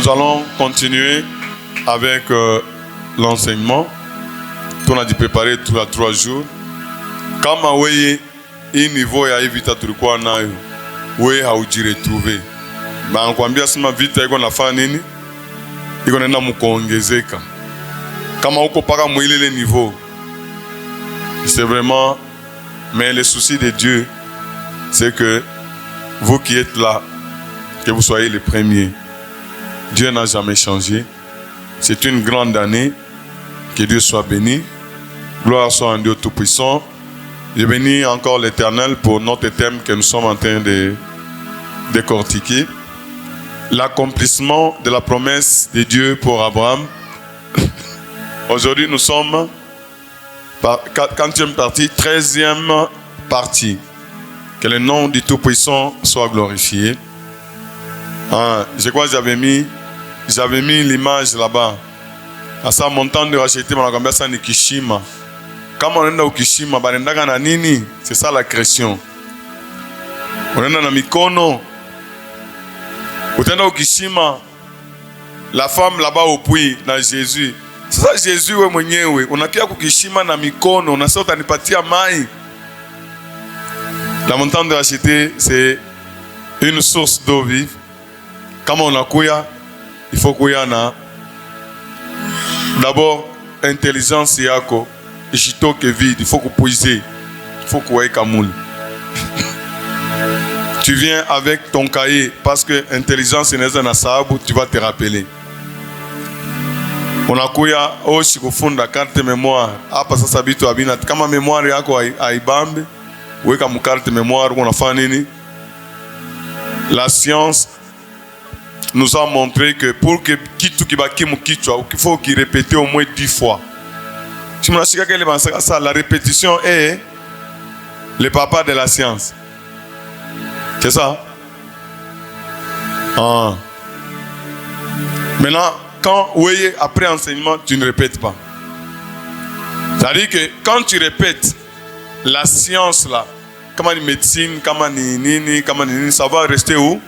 Nous allons continuer avec l'enseignement. On a dû préparer 3 jours. Comme vous voyez, un niveau ya vita tulikuwa nayo, wewe haujiretrouver. Ba nakwambia sema vita iko nafanya nini? Iko naenda mkuongezeka. Kama uko paka mwilele niveau, c'est vraiment, mais le souci de Dieu, c'est que vous qui êtes là, que vous soyez les premiers. Dieu n'a jamais changé. C'est une grande année. Que Dieu soit béni. Gloire soit à Dieu Tout-Puissant. Je bénis encore l'Éternel pour notre thème que nous sommes en train de décortiquer. L'accomplissement de la promesse de Dieu pour Abraham. Aujourd'hui, nous sommes par 40e partie, 13e partie. Que le nom du Tout-Puissant soit glorifié. Je crois que j'avais mis l'image là-bas. À ça, mon temps de racheter, on a ça ni Kishima. Quand on est au Kishima, c'est ça la création. On est dans Mikono. On est au Kishima. La femme là-bas au puits, dans Jésus. C'est ça Jésus, on a au Kishima na Mikono. On a ça, on a patia mai. La montagne de racheter, c'est une source d'eau vive. Comme on a kouya, il faut kouya na. D'abord, intelligence yako. Ishito que vide, il faut que puiser. Il faut kouya kamoul. Tu viens avec ton cahier parce que intelligence n'est na sabu, tu vas te rappeler. On a kouya oshi kufunda carte mémoire. Apa sasa bitu abina kama mémoire yako aibambe, weka mu carte mémoire on a fait nini? La science nous a montré que pour que kitu kibaki mukichwa, il faut qu'il répète au moins 10 fois. La répétition est le papa de la science. C'est ça? Maintenant, quand oui, après enseignement, tu ne répètes pas. C'est-à-dire que quand tu répètes la science là, comme une médecine, comme une nini, ça va rester où?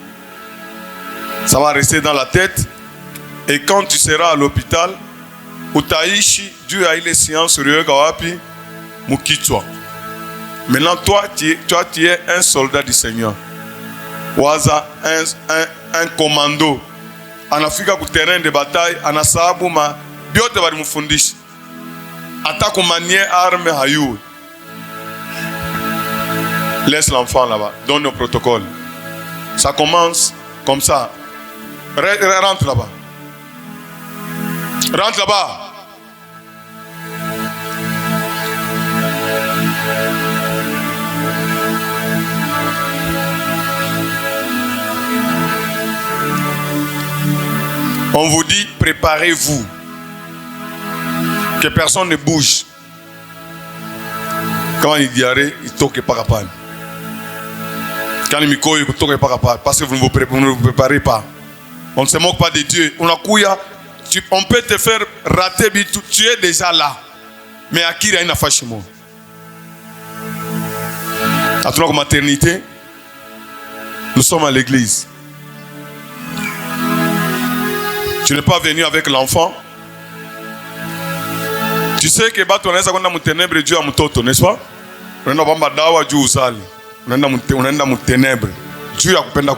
Ça va rester dans la tête. Et quand tu seras à l'hôpital, utaishi Dieu a eu les sciences sur eux kawapi mukichwa. Maintenant toi tu es un soldat du Seigneur. Waza un commando. Anafika ku terrain de bataille, anasabu ma biote bali mufundisha. Ata ku manier arme hayu. Laisse l'enfant là-bas, donne le protocole. Ça commence comme ça. Rentre là-bas. Rentre là-bas. On vous dit, préparez-vous. Que personne ne bouge. Quand il diarrhée, il toque par rapport. Quand il miko, il toque par rapport. Parce que vous ne vous préparez pas. On ne se moque pas de Dieu. On peut te faire rater, tu es déjà là. Mais à qui il y a une affaire chez moi? À notre maternité, nous sommes à l'église. Tu n'es pas venu avec l'enfant. Tu sais que quand on est dans les ténèbres, Dieu a mon toto, n'est-ce pas? On est dans les dawa, Dieu uzali. On est dans les ténèbres. Dieu a coupé la.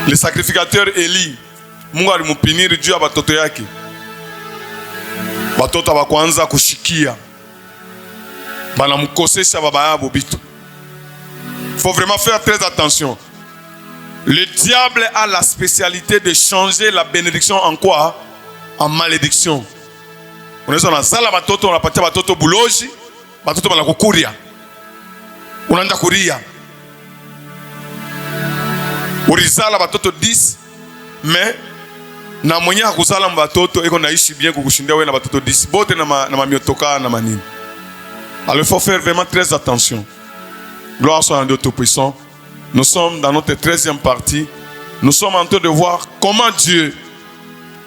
Le sacrificateur Eli, Mungu alimupiniri juu ya batoto yake. Batoto bakwanza kushikia. Banamukosesha baba yabo bitu. Il faut vraiment faire très attention. Le diable a la spécialité de changer la bénédiction en quoi? En malédiction. On est dans la salle batoto, on a patia batoto buloji, batoto banakukuria. Unaenda kuria. Urizala batoto 10, mais na mwenye hakuzala batoto eko naishi bien kukushindia wewe na batoto 10 bote na mamiotoka na manini. Alors il faut faire vraiment très attention. Gloire soit à Dieu Tout-Puissant. Nous sommes dans notre 13e partie. Nous sommes en train de voir comment Dieu,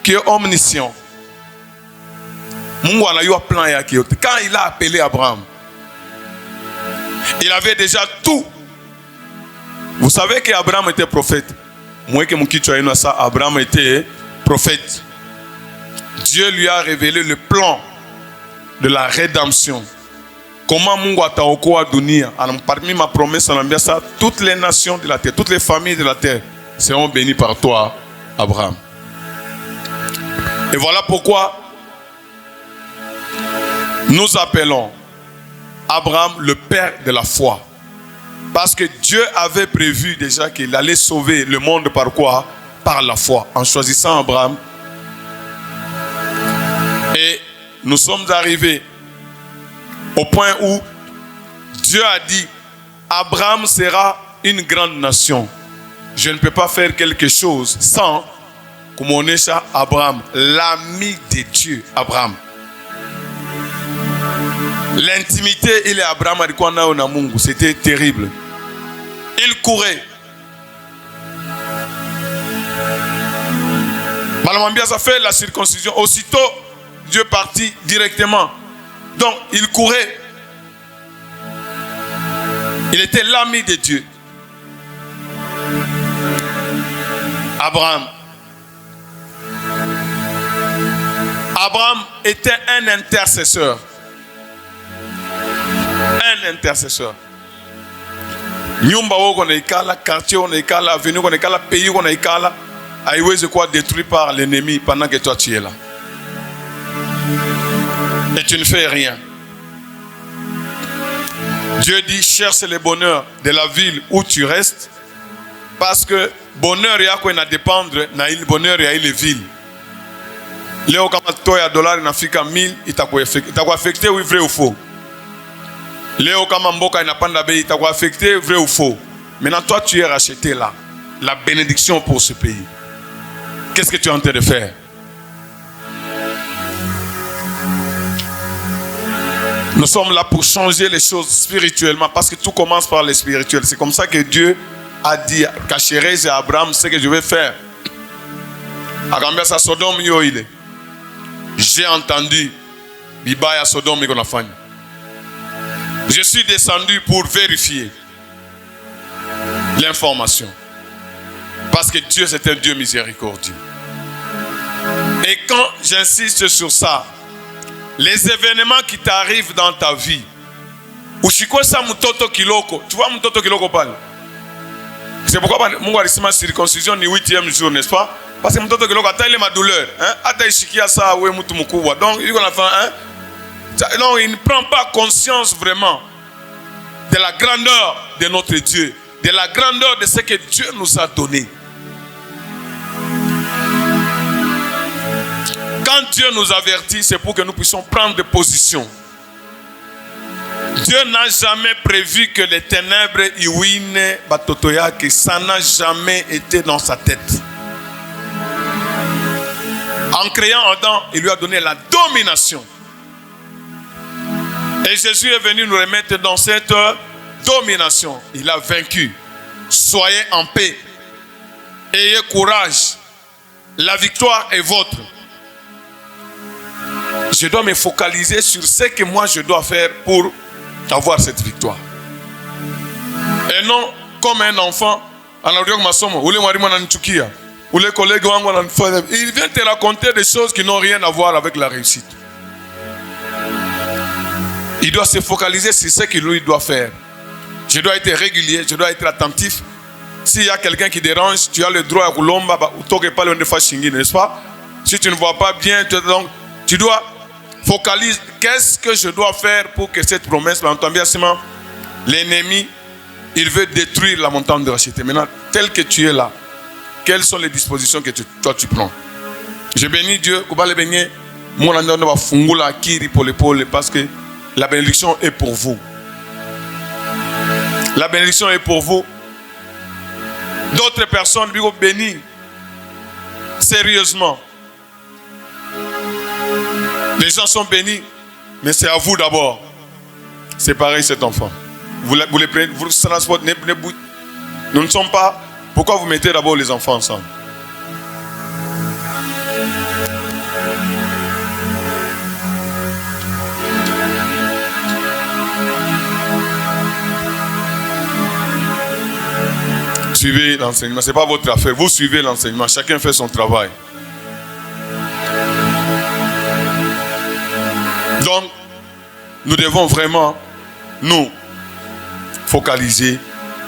qui est omniscient, Mungu a eu un plan yake. Quand il a appelé Abraham, il avait déjà tout. Vous savez qu'Abraham était prophète. Moi, que mon kichwa ça, Abraham était prophète. Dieu lui a révélé le plan de la rédemption. Comment Mungu ataokoa dunia. Parmi ma promesse, on a ça, toutes les nations de la terre, toutes les familles de la terre seront bénies par toi, Abraham. Et voilà pourquoi nous appelons Abraham le père de la foi. Parce que Dieu avait prévu déjà qu'il allait sauver le monde par quoi? Par la foi, en choisissant Abraham. Et nous sommes arrivés au point où Dieu a dit, Abraham sera une grande nation. Je ne peux pas faire quelque chose sans connaître Abraham, l'ami de Dieu, Abraham. L'intimité, il est Abraham, c'était terrible. Il courait. Malamambia, ça fait la circoncision. Aussitôt, Dieu partit directement. Donc, il courait. Il était l'ami de Dieu. Abraham. Abraham était un intercesseur. Un intercesseur. Nyumba woko na ikala, quartier woko na ikala, avenue woko na ikala, pays woko na ikala, haiwezi kuwa détruit par l'ennemi pendant que toi tu es là. Et tu ne fais rien. Dieu dit, cherche le bonheur de la ville où tu restes, parce que bonheur yako ina dépendre na ile bonheur ya ile ville. Leo kama toa ya dolari inafika 1000, itakuwa affecté, oui vrai ou faux? Léo kama mboka inapanda bei, itakuwa affecté, vrai ou faux? Maintenant toi tu es racheté là. La bénédiction pour ce pays. Qu'est-ce que tu es en train de faire? Nous sommes là pour changer les choses spirituellement, parce que tout commence par le spirituel. C'est comme ça que Dieu a dit, cacherai à Abraham ce que je vais faire. Akambia sa Sodome yo ile. J'ai entendu bibaya Sodome iko nafanya. Je suis descendu pour vérifier l'information. Parce que Dieu, c'est un Dieu miséricordieux. Et quand j'insiste sur ça, les événements qui t'arrivent dans ta vie, ushikosa mtoto kiloko, tu vois mtoto kiloko pale. C'est pourquoi Mungu alisema circoncision ni 8e jour, n'est-ce pas? Parce que mtoto kiloko ata ile ma douleur, hein? Ata ishikia saa we mtu mkubwa. Donc il a fait hein? Non, il ne prend pas conscience vraiment de la grandeur de notre Dieu, de la grandeur de ce que Dieu nous a donné. Quand Dieu nous avertit, c'est pour que nous puissions prendre des positions. Dieu n'a jamais prévu que les ténèbres iwine batotoya, que ça n'a jamais été dans sa tête. En créant Adam, il lui a donné la domination. Et Jésus est venu nous remettre dans cette domination. Il a vaincu. Soyez en paix. Ayez courage. La victoire est votre. Je dois me focaliser sur ce que moi je dois faire pour avoir cette victoire. Et non comme un enfant. Il vient te raconter des choses qui n'ont rien à voir avec la réussite. Il doit se focaliser sur ce qu'il lui doit faire. Je dois être régulier, je dois être attentif. S'il y a quelqu'un qui dérange, tu as le droit à Kulomba, n'est-ce pas? Si tu ne vois pas bien, tu dois focaliser. Qu'est-ce que je dois faire pour que cette promesse, l'ennemi, il veut détruire la montagne de racheter. Maintenant, tel que tu es là, quelles sont les dispositions que toi tu prends? Je bénis Dieu, parce que la bénédiction est pour vous. La bénédiction est pour vous. D'autres personnes lui ont béni sérieusement. Les gens sont bénis, mais c'est à vous d'abord. C'est pareil cet enfant. Vous les prenez, vous transportez. Nous ne sommes pas. Pourquoi vous mettez d'abord les enfants ensemble? suivez l'enseignement. Ce n'est pas votre affaire. Vous suivez l'enseignement. Chacun fait son travail. Donc, nous devons vraiment nous focaliser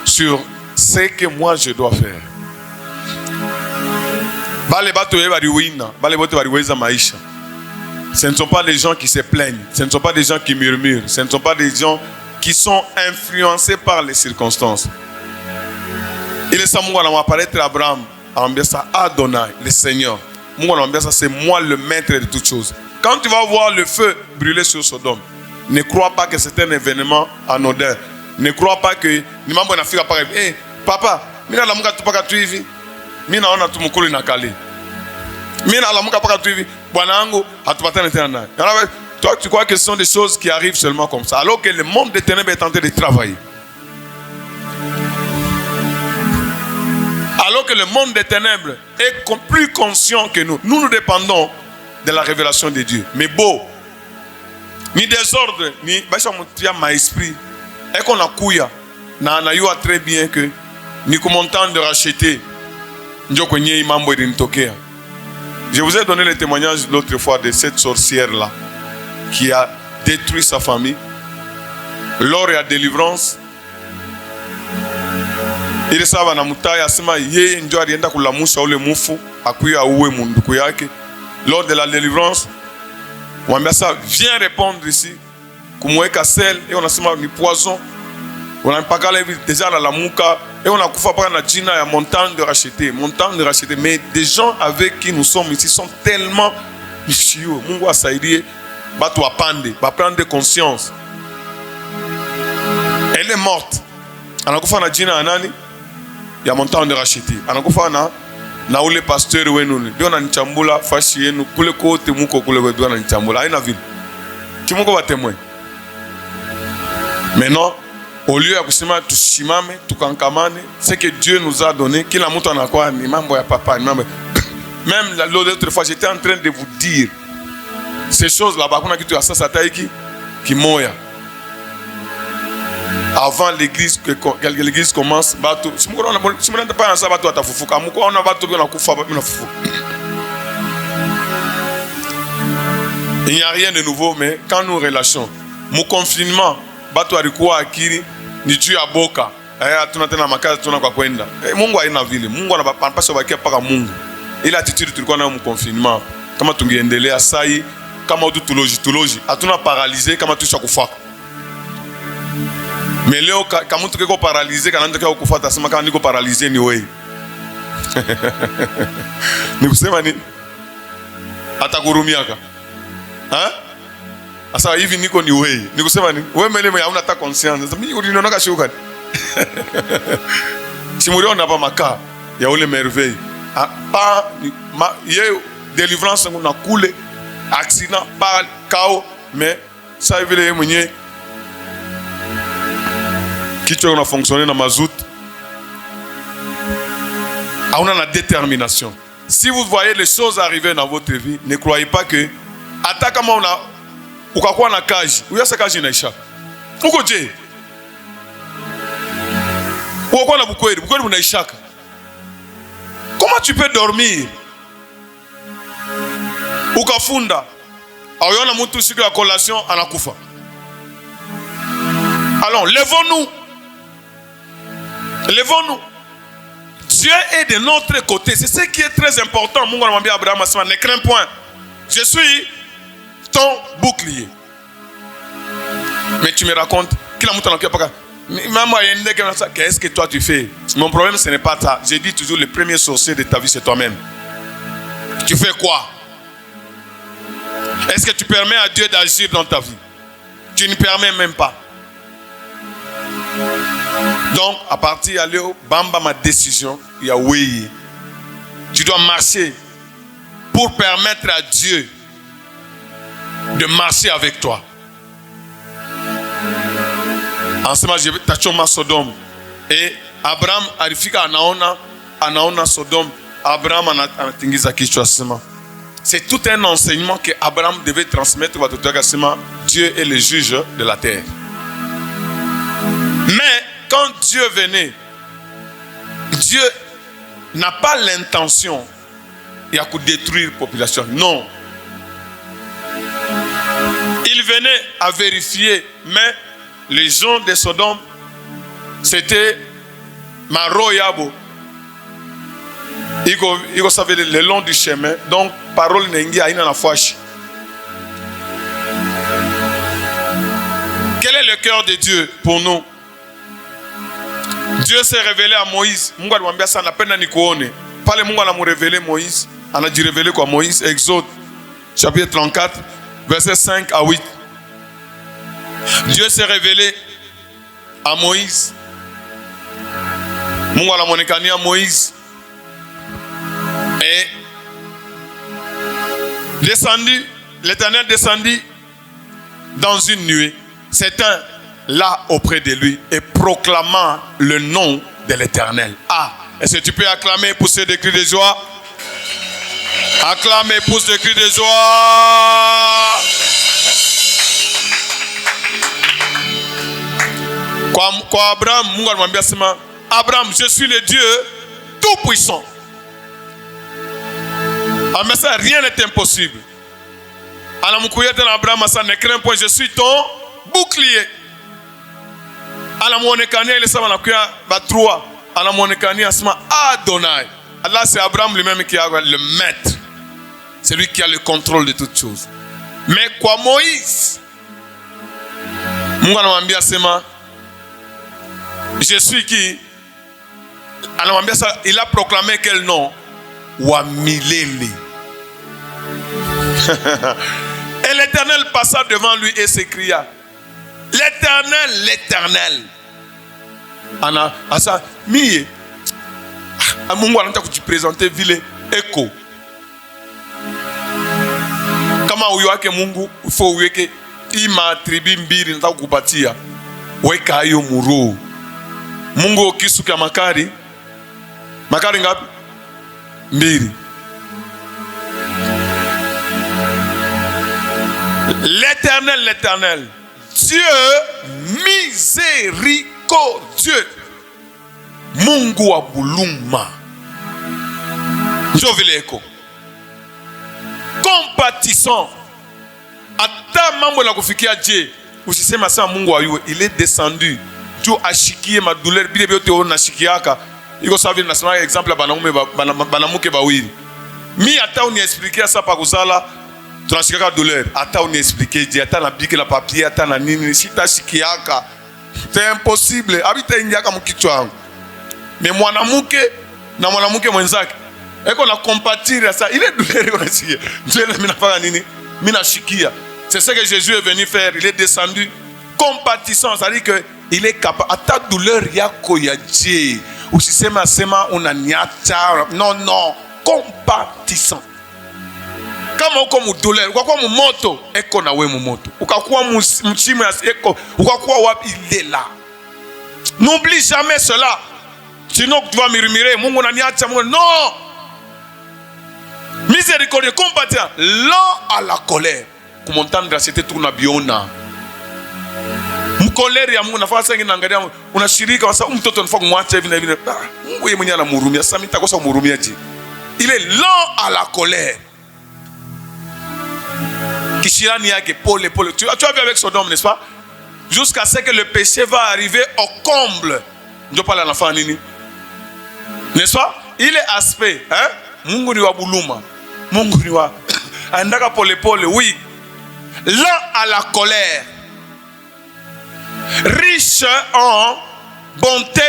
sur ce que moi je dois faire. Ce ne sont pas des gens qui se plaignent. Ce ne sont pas des gens qui murmurent. Ce ne sont pas des gens qui sont influencés par les circonstances. Il est ça, moi, on va apparaître Abraham, Adonai, le Seigneur. Moi, c'est moi le maître de toutes choses. Quand tu vas voir le feu brûler sur Sodome, ne crois pas que c'est un événement anodin. Ne crois pas que ni mambo na fika pas. Eh, papa, mina la muka tupaka tuivi. Mina ona tumukuli na kale. Mina la muka paka tuivi. Bwana wangu hatupatana tena naye. Toi, tu crois que ce sont des choses qui arrivent seulement comme ça, alors que le monde des ténèbres est en train de travailler. Alors que le monde des ténèbres est plus conscient que nous. Nous dépendons de la révélation de Dieu. Mais beau, ni désordre, ni ma esprit. Et qu'on a couilla, na très bien que ni comme temps de racheter. Je vous ai donné le témoignage l'autre fois de cette sorcière-là qui a détruit sa famille. Lors de la délivrance, il savait na mutai asema yeye ndio alienda kulamusha ule mufu akuya uwe munduku yake. Lors de la délivrance, on ça viens répondre ici, kumweka sel et on asema ni poison. On a pas calé déjà dans la mouka et on a kufa pas na jina ya montagne de racheter, mais des gens avec qui nous sommes ici sont tellement chieux. Mungu asaidie batu apande, ba prendre conscience. Elle est morte. On a kufa na jina ya nani? Ya montagne de racheter. On a kufa na ule pasteur wenu ndio ananichambula fashi yenu kule kote muko kule ndio ananichambula haina vile kimungo wa témoin. Maintenant au lieu ya kusema tushimame tukankamane ce que Dieu nous a donné, kila mtu anakuwa ni mambo ya papa ni mambo. Même l'autre fois j'étais en train de vous dire ces choses là-bas kuna kitu ya sasa taiki kimoya. Avant l'église que l'église commence, bato si mko na pas ça bato atafufuka mko ona bato bina kufa bina fufuka. Il n'y a rien de nouveau, mais quand nous relâchons mon confinement bato alikuwa akili ni juu ya boka hatuna tena makazi tuna kwa kwenda Mungu haina vile. Mungu anapaswa bakia paka Mungu. Ile attitude tulikuwa nayo mu confinement kama tungeendelea sai kama utologie hatuna paralysé kama tusha kufaka. Mais leo kama mtu kiko paralysé kana ndio kufuata sema kama niko paralysé ni wewe. Ni kusema nini? Atakurumiaka. Asa hivi niko ni wewe. Ni kusema nini? Wewe mwenyewe hauna hata conscience. Mimi uliniona shuka. Simuliona hapa makaa ya ule merveille. Pa yeye délivrance na kule accident par chaos mais ça vile mwenyewe kichwa una fonctionner na mazout. On a la détermination. Si vous voyez les choses arriver dans votre vie, ne croyez pas que hata kama una ukakuwa na kaji, uyasa kaji inaisha. Uko je? Uko na bukweli unaishaka. Comment tu peux dormir? Ukafunda. Ayona mtu siku ya collation anakufa. Alors, levons-nous. Levons-nous. Dieu est de notre côté. C'est ce qui est très important. Mungu anamwambia Abraham asema ne crains point. Je suis ton bouclier. Mais tu me racontes kila mtu anakuja paka maman yende kama ça. Qu'est-ce que toi tu fais? Mon problème ce n'est pas ça. Je dis toujours le premier sorcier de ta vie c'est toi-même. Tu fais quoi? Est-ce que tu permets à Dieu d'agir dans ta vie? Tu ne permets même pas. Donc, à partir de là, bamba ma décision, il y a oui. Tu dois marcher pour permettre à Dieu de marcher avec toi. En ce moment, je vais t'acheter Sodome. Et Abraham arifika anaona Sodome. Abraham anatingiza kichwa sema. C'est tout un enseignement que Abraham devait transmettre à tout le. Dieu est le juge de la terre. Mais quand Dieu venait, Dieu n'a pas l'intention de détruire la population. Non. Il venait à vérifier, mais les gens de Sodome, c'était Maro Yabo. Ils savaient le long du chemin, donc parole n'est pas la fâche. Quel est le cœur de Dieu pour nous? Dieu s'est révélé à Moïse. Mungu alimwambia sana napenda nikuone. Pale Mungu anamrévéler Moïse, anajirévéler kwa Moïse, Exode chapitre 34 verset 5 à 8. Dieu s'est révélé à Moïse. Mungu anamonekania Moïse. Et descendu, l'Éternel descendit dans une nuée, s'éteint là auprès de lui et proclamant le nom de l'Éternel. Ah, est-ce que tu peux acclamer, pousser des cris de joie? Acclamer, pousser des cris de joie. Quoi Abraham, Mungu alimwambia sema, Abraham, je suis le Dieu tout-puissant. Mais ça, rien n'est impossible. Abraham, ça ne crains point, je suis ton bouclier. Allah, c'est Abraham lui-même qui a le maître. C'est lui qui a le contrôle de toutes choses. Mais quoi Moïse? Je suis qui? Il a proclamé quel nom? Wamilele. Et l'Éternel passa devant lui et s'écria, l'Éternel, l'Éternel. Ana asa miye. Mungu anataka kujipresenter vile eko. Kama uyoake Mungu ufo uweke ima tribi mbili nataka kukupatia. Weka hiyo muro. Mungu kisuka makari. Makari ngapi? Mbili. L'Éternel, l'Éternel, Dieu miséricordieux, Mungu wa buluma, Jovileko, compatissant. Ata mambo na kufikia Dieu, usisema sana Mungu wa yuwe, il est descendu, tu ashikie ma douleur, bile biote ona shikiaka. Iko sawa vile nasema exemple banamuke bawili. Mi ata uni expliquer ça pa kuzala tunashikaka douleur. Ata uni expliquer Dieu, ata na biki la papier, ata na nini, sita shikiaka. C'est impossible. Habita ingiaka mkichwa wangu. Mais mwanamuke na mwanamuke mwenzake eko na compatir ça, il est douleur unasikia. Dieu mimi nafanya nini? Mimi nashikia. C'est ce que Jésus est venu faire, il est descendu compatissant, ça veut dire que il est capable ata douleur yako ya Dieu. Usisema sema unaniacha. Non, non. Compatissant. Kama uko mudoleur, ukakuwa mumoto, eko na we mumoto. Ukakuwa mchimo ya eko, ukakuwa wapi, il est là. N'oublie jamais cela. Sinon tu vas murmurer, Mungu unaniacha, Mungu. Non. Miséricordieux, compatissant, lent à la colère. Kumotandra c'était tout na biona. Mkolere ya Mungu nafasi ngine naangalia unashirika wasa mtoto anafaa kumwacha hivi na hivi. Mungu yeye mwenyewe anamhurumia. Sasa mimi nitakosa kumhurumia je? Il est lent à la colère. Kishirani yake pole pole. Tu as vu avec Sodome, n'est-ce pas? Jusqu'à ce que le péché va arriver au comble. Ndio pale anafanya nini? N'est-ce pas? Il est aspect, hein? Mungu ni wa buluma. Mungu ni wa andaka pole pole, oui. Lent à la colère. Riche en bonté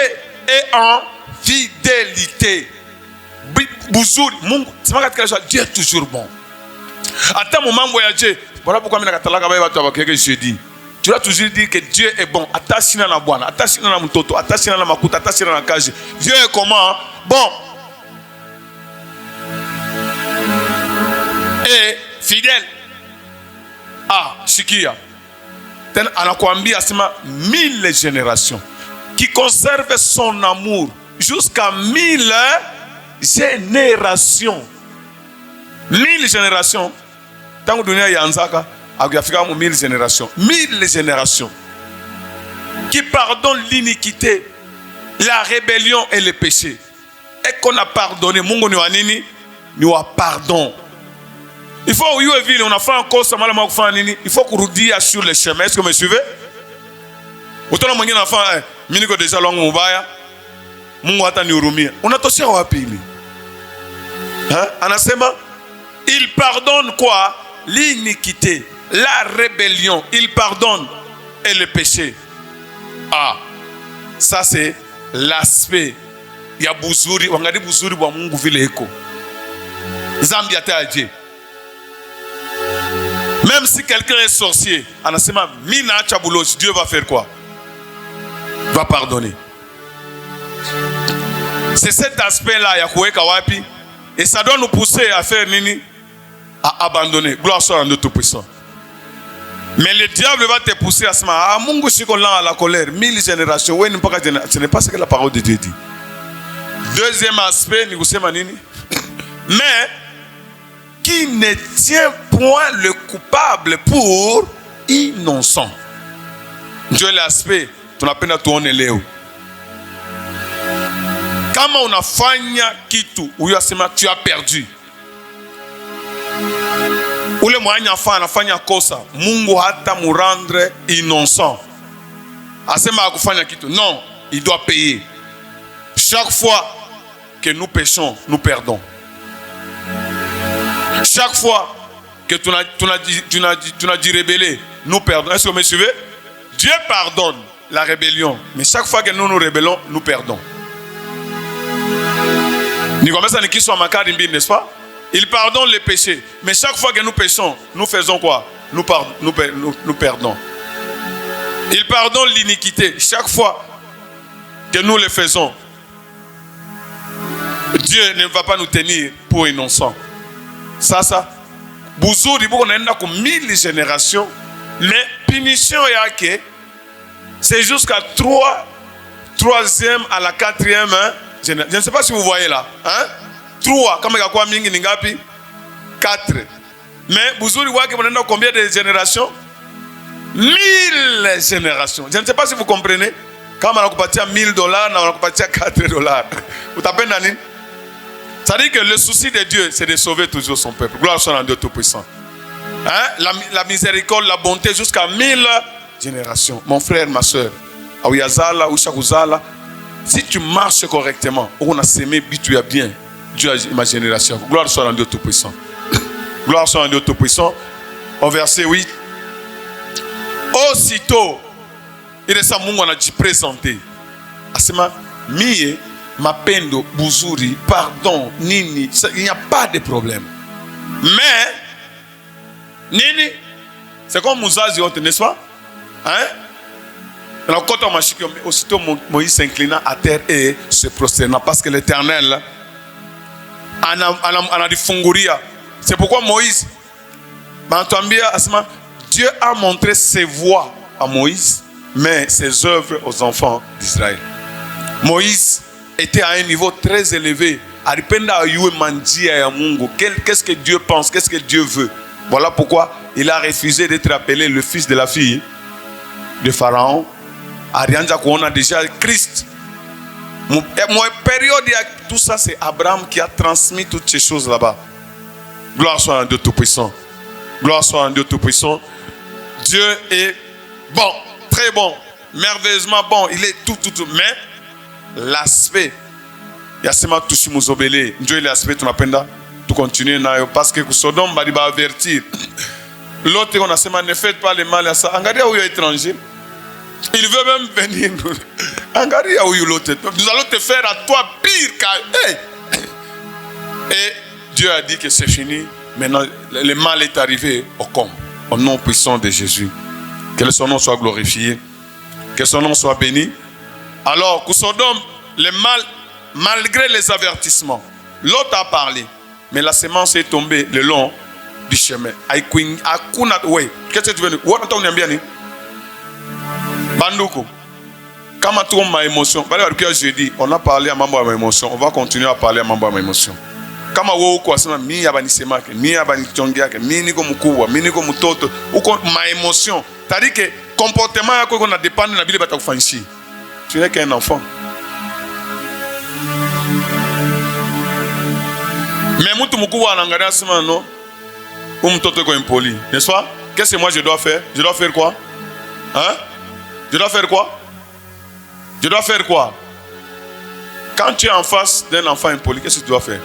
et en fidélité. Buzuri, Mungu, Dieu est toujours bon. Attends mon mambo ya Dieu. Voilà pourquoi mimi nakatalaka baba watu abakeke jeudi. Tu dois toujours dire que Dieu est bon. Atashina na bwana, atashina na mtoto, atashina na makuta, atashina na kazi. Dieu est comment? Bon. Et fidèle. Ah, shikia. Anakuambia sema 1000 générations qui conserve son amour jusqu'à 1000 générations. 1000 générations. Tant que dunia yanzaka, agafika mu 1000 générations. 1000 générations qui pardonne l'iniquité, la rébellion et le péché. et qu'on a pardonné, Mungu ni wa nini? Ni wa pardon. Il faut que on a fait encore ça mal il faut kurudia sur le chemin. Est-ce que vous me suivez? Autant mwingine anafanya mimi niko deja longo mubaya. Mungu hata nihurumia. Unatoshia wapi hili? Anasema il pardonne quoi? L'iniquité, la rébellion, il pardonne et le péché. Ah, ça c'est l'aspect ya buzuri, wangali buzuri wa Mungu vile iko. Zambi ataje. Même si quelqu'un est sorcier, anasema mina acha buloji, Dieu va faire quoi? Va pardonner. C'est cet aspect-là ya kuweka wapi, et ça doit nous pousser à faire nini? À abandonner. Gloire soit à Dieu Tout-Puissant. Mais le diable va te pousser à se dire, ah, Mungu shiko là à la colère, 1000 générations. Oui, ce n'est pas ce que la parole de Dieu dit. Deuxième aspect, nous sommes nini? Mais qui ne tient point le coupable pour innocent. Dieu l'aspect, tu n'as pas tourné Léo. Kama unafanya kitu, uyasema tu as perdu. Ule mwanya anafanya kosa, Mungu hata murandre innocent. Asema akufanya kitu. Non, il doit payer. Chaque fois que nous péchons, nous perdons. Chaque fois que tu n'as dit rébellé, nous perdons. Est-ce que vous me suivez? Dieu pardonne la rébellion, mais chaque fois que nous nous rébellons, nous perdons. N'est-ce pas? Il pardonne les péchés, mais chaque fois que nous péchons, nous faisons quoi? Nous perdons. Il pardonne l'iniquité. Chaque fois que nous le faisons, Dieu ne va pas nous tenir pour innocents. Ça. Bouzouri, on a 1000 générations, mais punition yake, c'est jusqu'à 3e à la 4e. Je ne sais pas si vous voyez là. 3, comme il y a quoi mingi ningapi? 4. Mais Bouzouri wake, on a combien de générations? 1000 générations. Je ne sais pas si vous comprenez. Quand on a coupé $1000, on a coupé $4. Vous tapez Nani? Ça dit que le souci de Dieu, c'est de sauver toujours son peuple. Gloire soit à Dieu Tout-Puissant. La miséricorde, la bonté jusqu'à 1000 générations. Mon frère, ma soeur, si tu marches correctement, on a semé, tu as bien. Dieu a ma génération. Gloire soit à Dieu Tout-Puissant. Gloire soit à Dieu Tout-Puissant. Au verset 8. Aussitôt, il est ça, on a dit présenté. Asema, miye. Mapendo, Buzuri, pardon, Nini, il n'y a pas de problème. Mais, Nini, c'est comme Mouzazi, n'est-ce pas? Alors, quand on m'a dit, aussitôt Moïse s'inclina à terre et se prosterna, parce que l'Éternel a dit Funguria. C'est pourquoi Moïse, Dieu a montré ses voies à Moïse, mais ses œuvres aux enfants d'Israël. Moïse était à un niveau très élevé. Qu'est-ce que Dieu pense? Qu'est-ce que Dieu veut? Voilà pourquoi il a refusé d'être appelé le fils de la fille de Pharaon. Arianja qu'on a déjà Christ. Mon période, tout ça, c'est Abraham qui a transmis toutes ces choses là-bas. Gloire soit à Dieu Tout-Puissant. Gloire soit à Dieu Tout-Puissant. Dieu est bon, très bon, merveilleusement bon. Il est tout. Mais l'aspect, il y a seulement tout ce que Dieu est l'aspect, tu n'appelles tu continues parce que Sodome va avertir. L'autre, on a seulement ne faites pas le mal à ça. Regardez où il est étranger. Il veut même venir. Regardez où il est l'autre. Nous allons te faire à toi pire qu'à. Et Dieu a dit que c'est fini. Maintenant, le mal est arrivé au comble. Au nom puissant de Jésus. Que son nom soit glorifié. Que son nom soit béni. Alors, que Sodome, le mal, malgré les avertissements, l'autre a parlé, mais la semence est tombée le long du chemin. Qu'est-ce que tu veux dire? Bandoukou, quand on a ma émotion, jeudi, on a parlé à ma émotion, on va continuer à parler à ma émotion. Kama wewe kwa sema mimi abanisema ke mimi abanichongea ke mimi niko mkubwa mimi niko mtoto uko ma émotion, c'est-à-dire que comportement yako iko na dépendre na vile batakufanyishia. Tu n'es qu'un enfant. Mais mtu mkubwa anaangalia sema non, mtoto est impoli, n'est-ce pas? Qu'est-ce que moi je dois faire? Je dois faire quoi? Hein? Je dois faire quoi? Je dois faire quoi? Quand tu es en face d'un enfant impoli, qu'est-ce que tu dois faire?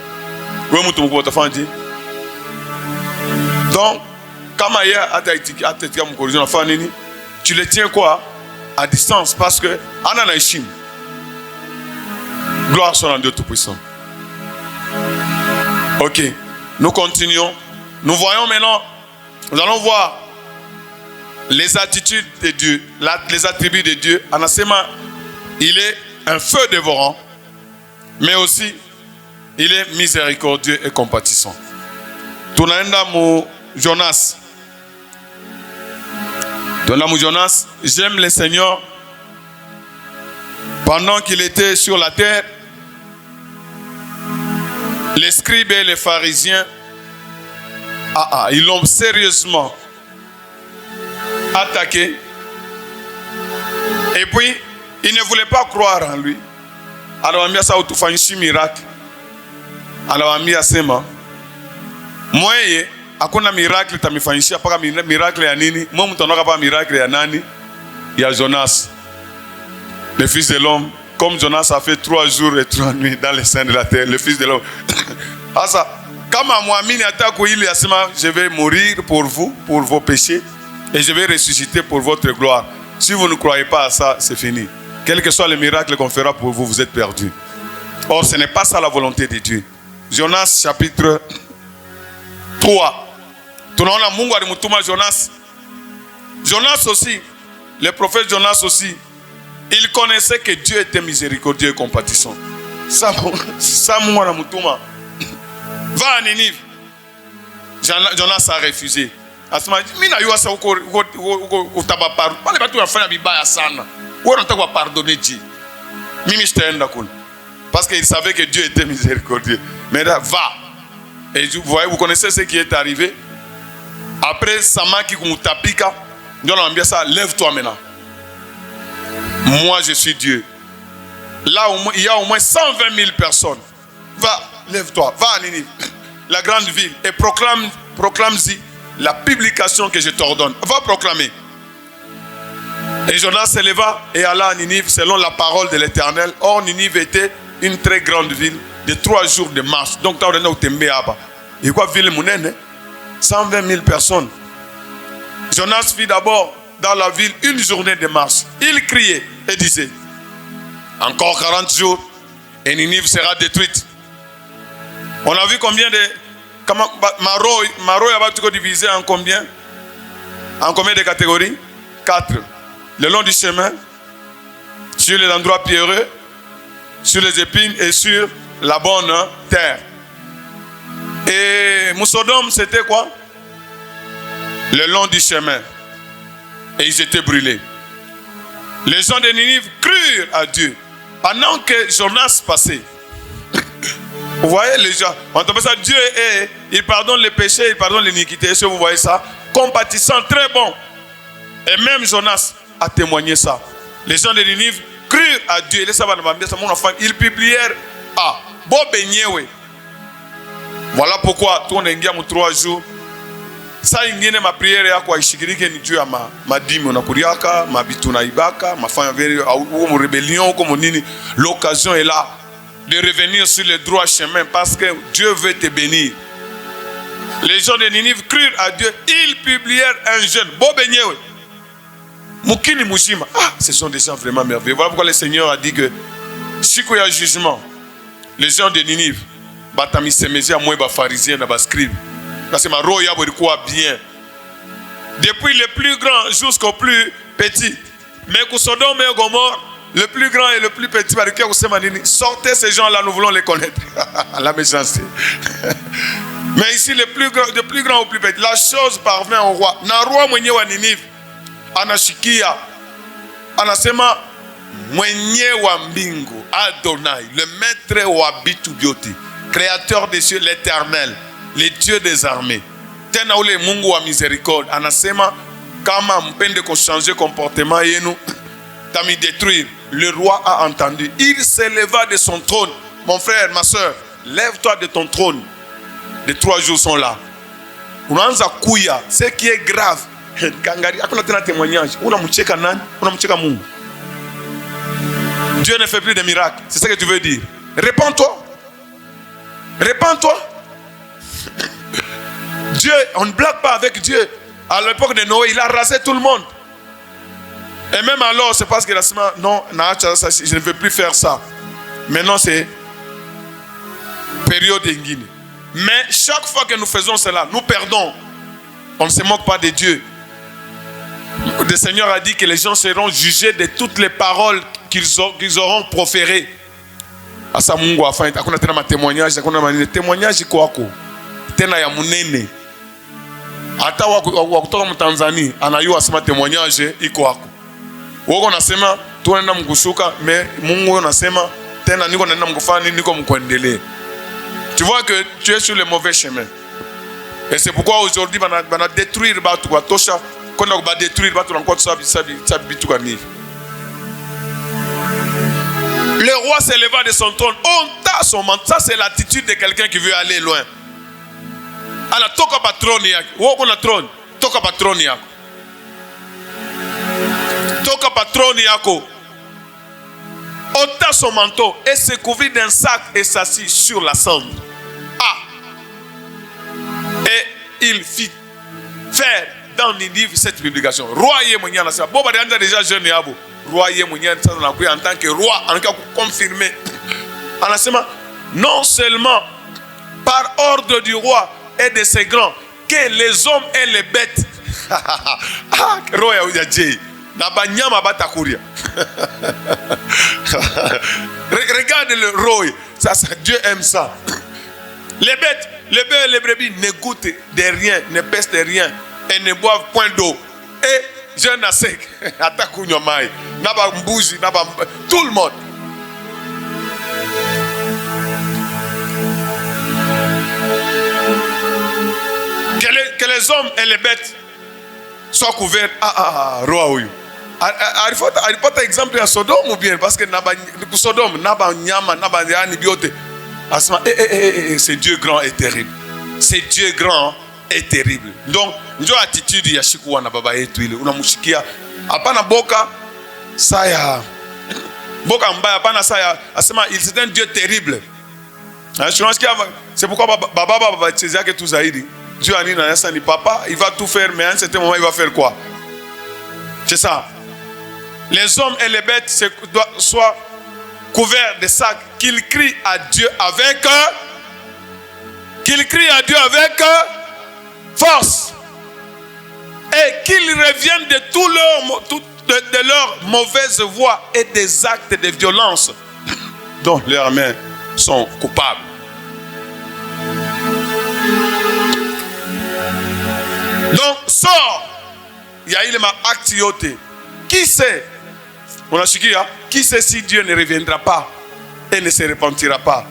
Oui, mtu mkubwa utafanya nini? Donc, comme ailleurs, tu le tiens quoi? À distance, parce que Ananaïchim, gloire soit en Dieu Tout-Puissant. Ok, nous continuons. Nous voyons maintenant, nous allons voir les attitudes de Dieu, les attributs de Dieu. Anasema, il est un feu dévorant, mais aussi, il est miséricordieux et compatissant. Tunaenda mu Jonas. Jonas, j'aime le Seigneur. Pendant qu'il était sur la terre, les scribes et les pharisiens, ils l'ont sérieusement attaqué. Et puis, ils ne voulaient pas croire en lui. Alors, il y a ça où un miracle. Alors, il y a ça. Moi, hakuna miracle tamifanyishia paka miracle ya nini? Moi mtondoka pa miracle ya nani? Ya Jonas, le fils de l'homme. Comme Jonas a fait 3 jours et 3 nuits dans les seins de la terre, le fils de l'homme. Asa, kama muamini ataku ili asema, je vais mourir pour vous, pour vos péchés, et je vais ressusciter pour votre gloire. Si vous ne croyez pas à ça, c'est fini. Quel que soit le miracle qu'on fera pour vous, vous êtes perdus. Or, ce n'est pas ça la volonté de Dieu. Jonas chapitre 3. Tunaona Mungu alimutuma Jonas. Jonas aussi, le prophète Jonas aussi, il connaissait que Dieu était miséricordieux et compatissant. Ça Mungu alimutuma. Va à Ninive. Jonas a refusé. Asema, mina yuwa sa uko utabaparu. Pale batu wafanya bibaya sana. Wewe unataka pardonner Dieu. Mimi sitaenda kule. Parce qu'il savait que Dieu était miséricordieux. Mais là, va. Et vous voyez, vous connaissez ce qui est arrivé. Après Samaki Kumutapika, Dieu a dit ça, lève-toi maintenant. Moi je suis Dieu. Là il y a au moins 120 000 personnes. Va, lève-toi, va à Ninive, la grande ville, et proclame-y la publication que je t'ordonne. Va proclamer. Et Jonas se leva et alla à Ninive selon la parole de l'Éternel. Or Ninive était une très grande ville de 3 jours de marche. Donc, tu as donné au Tembeaba. Et quoi, ville Mounene? 120 000 personnes. Jonas fit d'abord dans la ville une journée de marche. Il criait et disait, encore 40 jours et Ninive sera détruite. On a vu combien de... Maro est divisé en combien? En combien de catégories? 4. Le long du chemin, sur les endroits pierreux, sur les épines et sur la bonne terre. Et Sodome, c'était quoi? Le long du chemin. Et ils étaient brûlés. Les gens de Ninive crurent à Dieu pendant que Jonas passait. Vous voyez les gens, on appelle ça Dieu est, il pardonne les péchés, il pardonne l'iniquité. Est-ce que vous voyez ça? Compatissant, très bon. Et même Jonas a témoigné ça. Les gens de Ninive crurent à Dieu. Ils publièrent à Bobenyewe. Voilà pourquoi tout le monde 3 jours. Ça ingine ma prière ya kwa ishikirike ni juu ya madimi unakuriaka, mabitu naibaka, mafanya veri au rébellion comme nini. L'occasion est là de revenir sur le droit chemin parce que Dieu veut te bénir. Les gens de Ninive crurent à Dieu. Ils publièrent un jeune Bobenyewe. Mukini Mujima. Ce sont des gens vraiment merveilleux. Voilà pourquoi le Seigneur a dit que si il y a jugement, les gens de Ninive, batami semezi à moi, pharisiens, scribes. Parce que ma roya quoi bien. Depuis le plus grand jusqu'au plus petit. Mais que Sodome et Gomorrhe, le plus grand et le plus petit, sortez ces gens-là, nous voulons les connaître. La méchanceté. Mais ici, le plus grand au plus petit, la chose parvint au roi. Na roi mwenye wa Ninive, anashikia, anasema mwenye wa mbingu, Adonai, le maître wa bitu biote, créateur des cieux, l'éternel, le Dieu des armées. Tena ule Mungu wa miséricorde, anasema kama mpende changer comportement yenu, t'ami détruire. Le roi a entendu. Il s'éleva de son trône. Mon frère, ma soeur, lève-toi de ton trône. des 3 jours sont là. Unaanza kuya, ce qui est grave. Kangari, hakuna tena témoignage. Unamcheka nani? Unamcheka Mungu. Dieu ne fait plus de miracles. C'est ce que tu veux dire. Répands-toi. Répands-toi. Dieu, on ne blague pas avec Dieu. À l'époque de Noé, il a rasé tout le monde. Et même alors, c'est parce qu'il a dit non, je ne veux plus faire ça. Maintenant, c'est période ingine. Mais chaque fois que nous faisons cela, nous perdons. On ne se moque pas de Dieu. Le Seigneur a dit que les gens seront jugés de toutes les paroles qu'ils auront proférées. Asa Mungu afanye hakuna tena matemoignage, hakuna maneno témoignage kwako. Tena ya munene. Hata wa kutoka Mtanzania anayua asema témoignage iko wako. Wako nasema tunaenda mkushuka, mais Mungu anasema tena niko naenda mkufanya niko mkuendelee. Tu vois que tu es sur le mauvais chemin. Et c'est pourquoi aujourd'hui bana détruire batu kwa tosha, kona ba détruire batu encore ça bitu kani. Le roi s'éleva de son trône, honta son manteau. Ça c'est l'attitude de quelqu'un qui veut aller loin. Ana toka patroni yako. Woko na trône, toka patroni yako. Toka patroni yako. Ôta son manteau et se couvrit d'un sac et s'assit sur la cendre. Et il fit faire dans Ninive cette publication. Roi Yémounian, c'est bon, déjà jeune yabo. Roi Yémounian, en tant que roi, en cas confirmé. Non seulement par ordre du roi et de ses grands, que les hommes et les bêtes. Roi Yaoudjé. Regarde le roi, ça, Dieu aime ça. Les bêtes, les bœufs et les brebis ne goûtent de rien, ne pèsent de rien et ne boivent point d'eau. Et je n'ai sec, tout le monde. Que les hommes et les bêtes soient couverts. Roi Oyo. Alipata exemple ya Sodome ou bien parce que Sodome naba nyama naba yani biote. Asma c'est Dieu grand et terrible. C'est Dieu grand et terrible. Donc ndio attitude ya shikuwa na baba yetu ile unamshikia hapana boka saya boka mbaya hapana saya asema il c'est un Dieu terrible. C'est pourquoi baba chezi yake tu zaidi. Dieu ani na yasa ni papa, il va tout faire mais à un certain moment il va faire quoi? C'est ça. Les hommes et les bêtes soient couverts de sacs, qu'ils crient à Dieu avec force et qu'ils reviennent de leur mauvaise voie et des actes de violence dont leurs mains sont coupables. Donc sors. Il y a eu ma actioté. Qui sait? On a chiqué, qui sait si Dieu ne reviendra pas et ne se repentira pas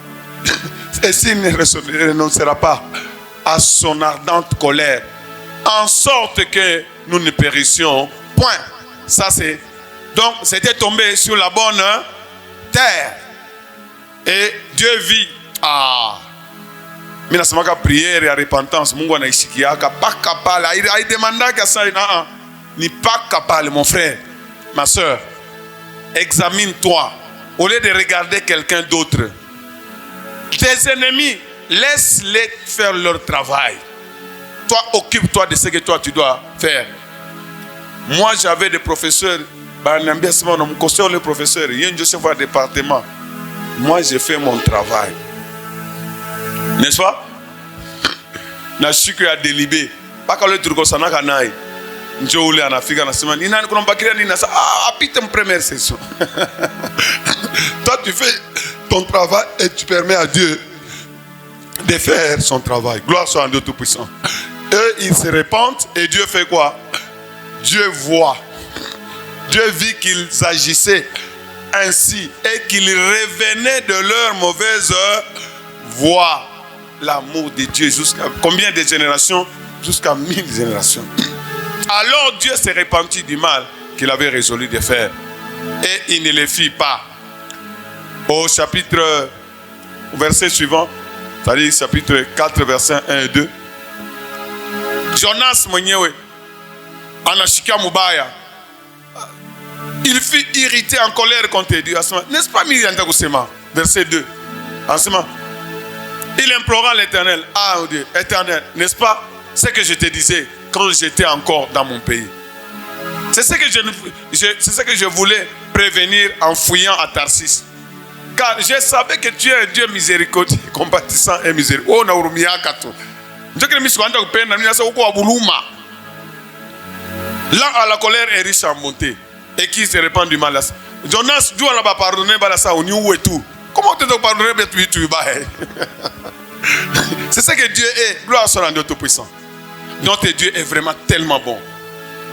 et s'il ne renoncera pas à son ardente colère, en sorte que nous ne périssions point. Ça c'est. Donc c'était tombé sur la bonne terre. Et Dieu vit. Mais dans ma prière et à repentance, Mungu anaishikiaka pas capable. Il demanda que ça n'est pas capable, mon frère, ma soeur. Examine-toi au lieu de regarder quelqu'un d'autre. Tes ennemis, laisse-les faire leur travail. Toi, occupe-toi de ce que toi tu dois faire. Moi, j'avais des professeurs. Le professeur, il y a un chef de département. Moi, j'ai fait mon travail. N'est-ce pas? Na shiku ya délibé. Pas que le truc au sana kanai. Njoule en Afrique na semaine. Ina ni kuna bakira ni na sa apite en première session. Toi tu fais ton travail et tu permets à Dieu de faire son travail. Gloire soit à Dieu tout-puissant. Eux ils se répandent et Dieu fait quoi? Dieu voit. Dieu vit qu'ils agissaient ainsi et qu'ils revenaient de leur mauvaise voie. L'amour de Dieu jusqu'à combien de générations? Jusqu'à 1000 générations. Alors Dieu s'est repenti du mal qu'il avait résolu de faire et il ne le fit pas. Au verset suivant, C'est-à-dire chapitre 4, versets 1 et 2. Jonas mwenyewe anashikia mubaya. Il fut irrité, en colère contre Dieu. N'est-ce pas Miriam Kusema? Verset 2. En ce moment, il implora l'Éternel. Ah Dieu, Éternel, n'est-ce pas ce que je te disais quand j'étais encore dans mon pays? C'est ce que je voulais prévenir en fouillant à Tarsis. Car je savais que tu es un Dieu miséricordieux, compatissant et miséricordieux. Oh, naurumia kato. Là, la colère est riche en bonté et qui se répand du mal. Jonas, Dieu n'a pas pardonné, et tout. Comment tu te pardonner? C'est ce que Dieu est. Gloire soit à Dieu Tout-Puissant. Notre Dieu est vraiment tellement bon.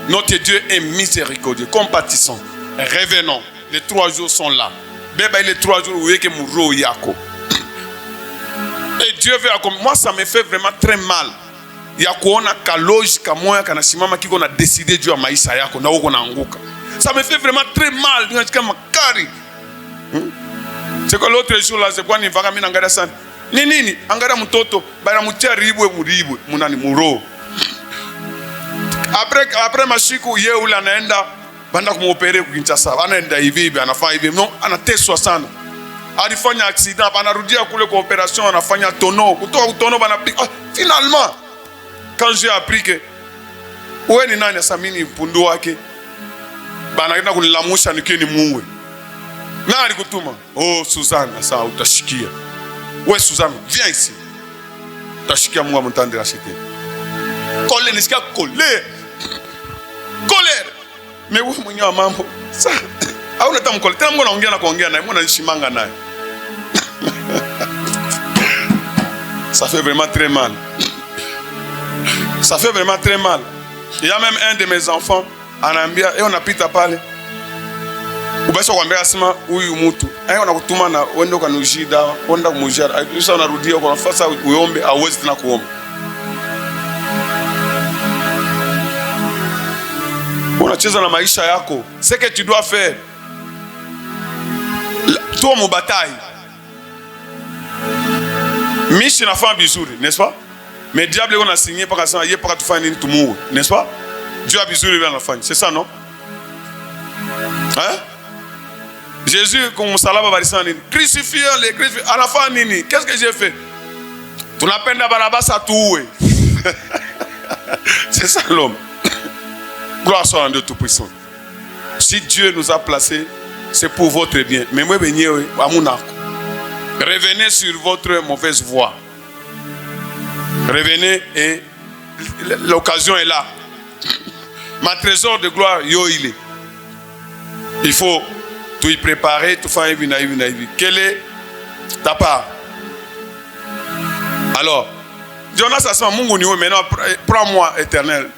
Notre Dieu est miséricordieux, compatissant, revenant. Les 3 jours sont là. Les 3 jours où il y a et Dieu veut accomplir. Moi, ça me fait vraiment très mal. Il y a kuona kaloji kamoya kanasimama kiko na décider juu ya maisha yako na uko naanguka. Ça me fait vraiment très mal. C'est que l'autre jour là, c'est quoi ni vaka mimi naangalia sana. Ni nini? Angalia mtoto bana mtia ribwe munani muro. Après mashiku yeye ule anaenda banda kumuopere kukinchasa. Anaenda hivi anafanya hivi. Non, anateswa sana. Alifanya accident, anarudia kule kwa opération, anafanya tono. Kutoka tono banapiga. Finalement, quand j'ai appris que wewe ni nani asamini mpundu wake, banaenda kunilamusha nikeni muue. Na alikutuma. Oh Suzanne, ça utashikia. Ouais Suzanne, viens ici. Utashikia Mungu amtande rachete. Colère, nisikia colère. Colère. Mais wewe mwenyewe mambo. Sasa au nata mkolea. Tena Mungu anaongea na kuongea naye, Mungu anashimanga naye. Ça fait vraiment très mal. Ça fait vraiment très mal. Il y a même un de mes enfants, anambia, et on a pita pale. Ubasha kuambia asema huyu mtu. Wanakutuma na wende ukanuji dawa, wenda kumujara. Kisha unarudia kwa nafasi uombe, hauwezi tena kuomba. Unacheza na maisha yako. Ce que tu dois faire. Toi mon bataille. Mishi na femme bizuri, n'est-ce pas? Mais diable on a signé par ça, il est pas tout faire ni tout mourir, n'est-ce pas? Dieu a bizuri vers la fin, c'est ça non? Hein? Jésus comme salaba balisana nini? Crucifié les crucifiés à la fin nini? Qu'est-ce que j'ai fait? Tunapenda Barabas à tuer. C'est ça l'homme. Gloire soit à Dieu Tout-Puissant. Si Dieu nous a placés, c'est pour votre bien. Mais moi venez à mon arc. Revenez sur votre mauvaise voie. Revenez et l'occasion est là. Ma trésor de gloire, yo il est. Il faut tout y préparer, tout faire une vie. Quelle est ta part? Alors, Jonas a dit, Mungu ni maintenant, prends-moi éternel.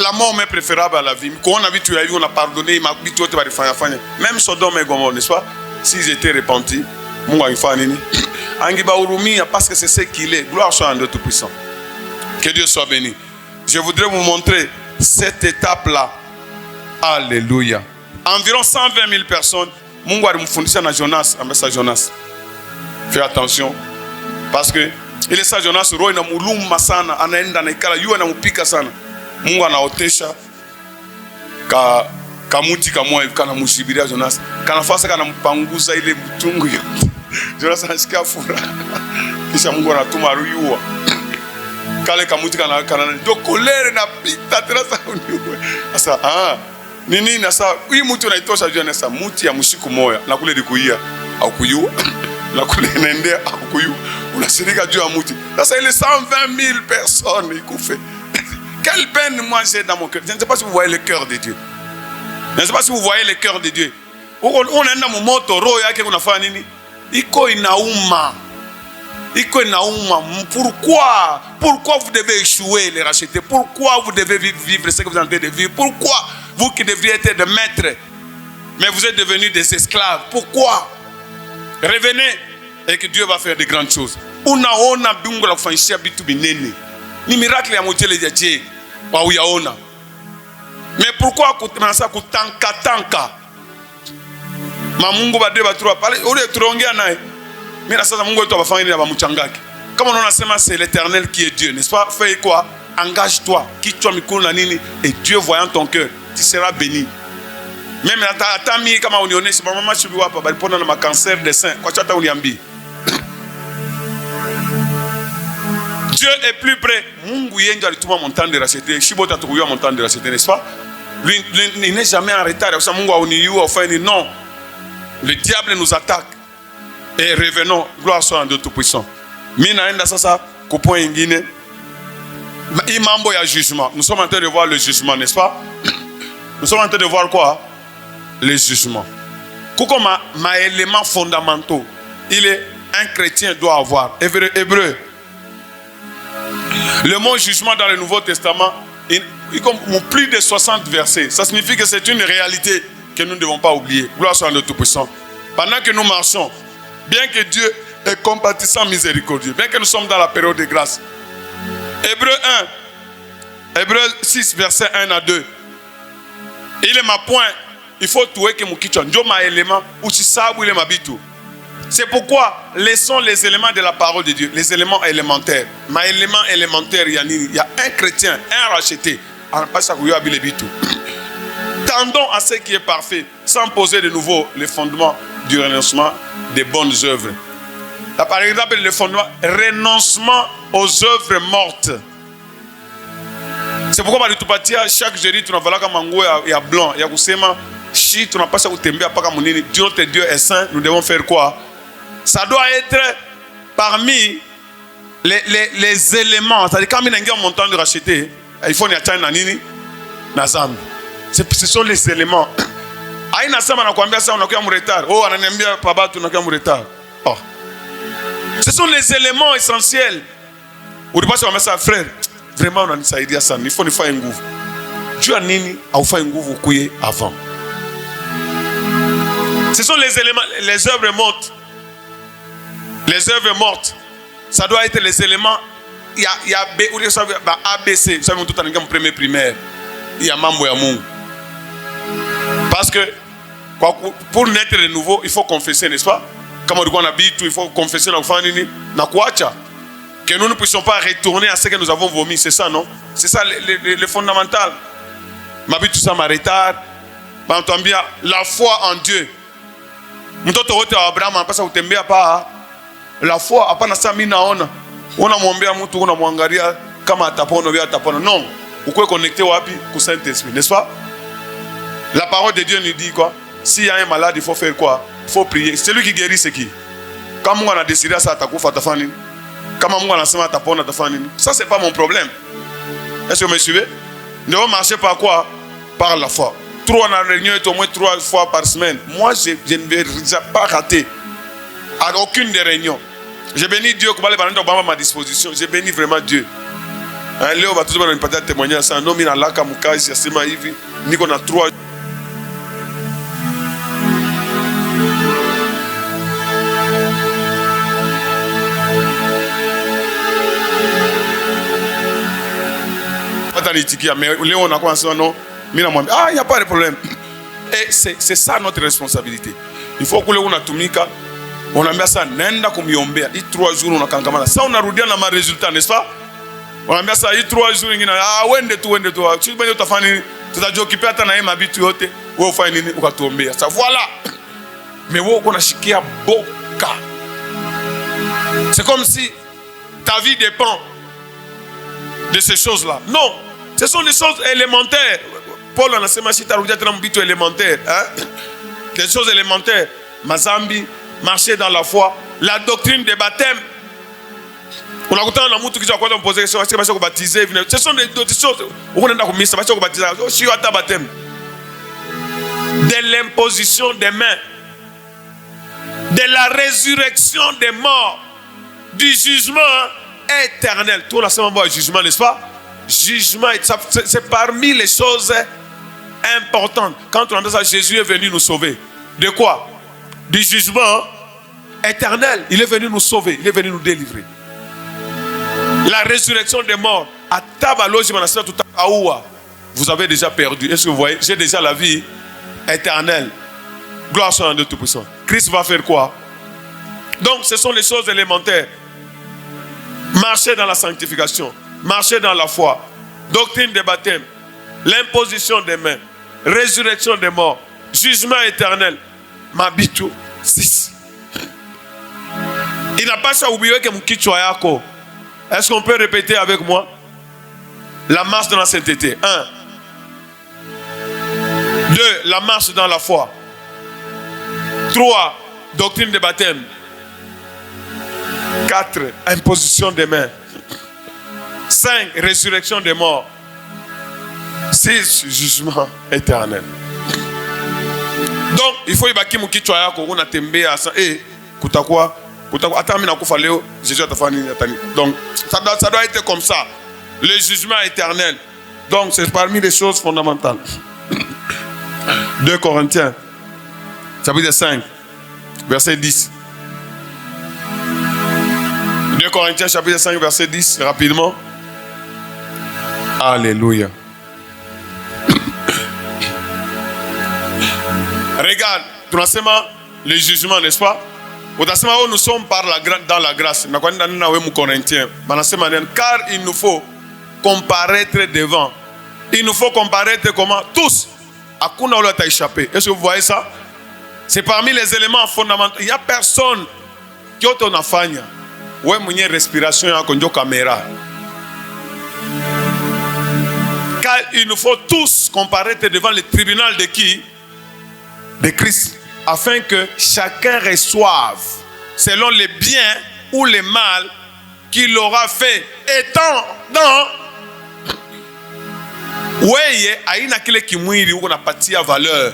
La mort m'est préférable à la vie. Quand on a vu tu as vu, on a pardonné, il m'a dit tout va faire. Même Sodome et Gomorrhe, n'est-ce pas? S'ils étaient repentis, Mungu a fait nini? Angiba urumia parce que c'est ce qu'il est. Gloire soit à Dieu Tout-Puissant. Que Dieu soit béni. Je voudrais vous montrer cette étape-là. Alléluia. Environ 120 000 personnes. Mungu a mfundisha na Jonas, amesa Jonas. Fais attention parce que il est ça Jonas roho ina muluma sana, anaenda na ikala yua na mpika sana. Mungu anaotesha kamuti kamwa kana mushibiria Jonas. Kana fasa kana mpanguza ile mtungu yote. Jonas anasikia furaha. Kisha Mungu anatuma ruyua. Kale kamuti kana do kolere na pita terasa uniwe. Sasa nini na sasa hii mtu unaitosha Jonas sasa muti ya mshiku moya na kule dikuia au kuyua. Na kule nendea au kuyua. Unasirika juu ya muti. Sasa ile 120 000 personnes ikufe. Quelle peine moi j'ai dans mon cœur. Je ne sais pas si vous voyez le cœur de Dieu. Je ne sais pas si vous voyez le cœur de Dieu. On est dans mon moto, roho yake unafanya nini? Iko inauma. Pourquoi vous devez échouer, les racheter? Pourquoi vous devez vivre ce que vous êtes en train de vivre? Pourquoi vous qui devriez être des maîtres, mais vous êtes devenus des esclaves? Pourquoi? Revenez et que Dieu va faire de grandes choses. Unaona bingu la kufanyishia bitu binene. Ni miracle ya motele ya Dieu. Wa uyaona. Mais pourquoi kutanasa kutanka? Ma Mungu ba deux ba trois pale ole tuongea naye. Mais là, ça, comme on a c'est l'Éternel qui est Dieu, n'est-ce pas? Fais quoi? Engage-toi, quitte-toi, et Dieu voyant ton cœur, tu seras béni. Même là, t'as mis comme on est, c'est pas maman, je vois pas, pendant le cancer des seins, quoi tu as oublié? Dieu est plus près. Mungu yenga alituma montagne de racheter. Shibota tukuya montagne de racheter, n'est-ce pas? Lui, il n'est jamais en retard. Ça Mungu auniyu enfin non. Le diable nous attaque. Et revenons, gloire soit en Dieu tout-puissant. Mina enda sasa kupo ingine. Imambo ya jugement. Nous sommes en train de voir le jugement, n'est-ce pas? Nous sommes en train de voir quoi? Le jugement. Kuko ma éléments fondamentaux. Il est un chrétien doit avoir. Hébreu. Le mot jugement dans le Nouveau Testament, il plus de 60 versets. Ça signifie que c'est une réalité que nous ne devons pas oublier. Gloire soit à Dieu Tout-Puissant. Pendant que nous marchons, bien que Dieu est compatissant, miséricordieux, bien que nous sommes dans la période de grâce. Hébreu 6, verset 1 à 2. Il est ma point. Il faut tout que mon kitchen. Dieu m'a élément. Ou si ça, ou il est ma bitou. C'est pourquoi laissons les éléments de la parole de Dieu, les éléments élémentaires. Ma élément élémentaire, il y a un chrétien, un racheté. Tendons à ce qui est parfait, sans poser de nouveau les fondements du renoncement des bonnes œuvres. Là, par exemple, le fondement, renoncement aux œuvres mortes. C'est pourquoi chaque jeudi, tu n'as pas comme mango et blanc, il y a kusema, si tu n'as pas ça ou t'aimer pas comme Dieu, notre Dieu est saint, nous devons faire quoi? Ça doit être parmi les éléments. C'est-à-dire, quand il y a un montant de racheter, il faut y avoir un nazam. Ce sont les éléments. Aïe, nazam, on a combien ça, on a un retard. Oh, on a un papa, on a un retard. Oh. Ce sont les éléments essentiels. Ou de passer à ça, frère. Vraiment, on a dit ça, il faut faire un goût. Dieu a nini, a fait un goût avant. Ce sont les éléments, les œuvres mortes. Les œuvres mortes, ça doit être les éléments. Il y a B, ou ABC. Vous savez, tout en premier primaire. Il y a Mambo Yamou. Parce que pour naître de nouveau, il faut confesser, n'est-ce pas? Comme on habite, il faut confesser que nous ne puissions pas retourner à ce que nous avons vomi. C'est ça, non? C'est ça le fondamental. Ma vie, tout ça, ma retard. La foi en Dieu. La foi, après ça, on a mwombea mtu, on a mwangalia kama atapona ou atapona. Non, vous pouvez connecter au Saint-Esprit, n'est-ce pas? La parole de Dieu nous dit quoi? S'il y a un malade, il faut faire quoi? Il faut prier. C'est lui qui guérit, c'est qui? Quand on a décidé ça, quand on a tapona, ça, c'est pas mon problème. Est-ce que vous me suivez? Nous devons marcher par quoi? Par la foi. 3 en réunion est au moins 3 fois par semaine. Moi, je ne vais pas rater à aucune des réunions. J'ai béni Dieu, à ma disposition. J'ai béni vraiment Dieu. Léo va toujours me témoigner à ça. Non, mais là, comme Kazi, c'est ma vie. Nous avons 3. Mais Léo, on a quoi non? Ah, il n'y a pas de problème. Et c'est ça notre responsabilité. Il faut que Léo on a tout mis. On a mis ça, nenda kumiombea. Il 3 jours on a kangamana. Ça on a rudia na ma résultat, n'est-ce pas? On a mis ça, il 3 jours ingina. Ah, wende tu. Tu peux te faire tu t'as occupé à ta naïm habitude. Ou au final ou katombea. Ça voilà. Mais où on a chikia boka. C'est comme si ta vie dépend de ces choses-là. Non, ce sont des choses élémentaires. Paul en a semé ta rudia tram bitu élémentaire, hein? Des choses élémentaires. Mazambi marcher dans la foi, la doctrine des baptêmes. On a écouté un amour qui a posé question, est-ce que je vais baptiser? Ce sont des choses. On a baptisé. Je suis à ta baptême. De l'imposition des mains, de la résurrection des morts, du jugement éternel. Tout là, c'est un jugement, n'est-ce pas? Jugement, c'est parmi les choses importantes. Quand on entend ça, Jésus est venu nous sauver. De quoi? Du jugement éternel. Il est venu nous sauver. Il est venu nous délivrer. La résurrection des morts. Vous avez déjà perdu. Est-ce que vous voyez? J'ai déjà la vie éternelle. Gloire soit à Dieu Tout-Puissant. Christ va faire quoi? Donc, ce sont les choses élémentaires. Marcher dans la sanctification, marcher dans la foi, doctrine des baptêmes, l'imposition des mains, résurrection des morts, jugement éternel. Mabitu 6. Il n'a pas ça oublié que mon kichwa yako. Est-ce qu'on peut répéter avec moi? La marche dans la sainteté. 1. 2. La marche dans la foi. 3. Doctrine des baptêmes. 4. Imposition des mains. 5. Résurrection des morts. 6. Jugement éternel. Donc, il faut y baki mukichwa yako kuna tembea sa kutakwa hata mimi nakufa leo Jésus atafanya nini. Donc ça doit être comme ça. Le jugement éternel. Donc c'est parmi les choses fondamentales. 2 Corinthiens chapitre 5 verset 10. 2 Corinthiens chapitre 5 verset 10 rapidement. Alléluia. Regarde, tunasema le jugement, n'est-ce pas? Utasema nous sommes dans la grâce. Car il nous faut comparaître devant. Il nous faut comparaître comment? Tous. Hakuna ule ata échappé. Est-ce que vous voyez ça? C'est parmi les éléments fondamentaux. Il n'y a personne qui a ton afanya. Ouais, mon respiration yako ndio caméra. Car il nous faut tous comparaître devant le tribunal de qui? De Christ, afin que chacun reçoive selon les biens ou les mal qu'il aura fait, étant dans weye aina kile kimwili uko napatia valeur,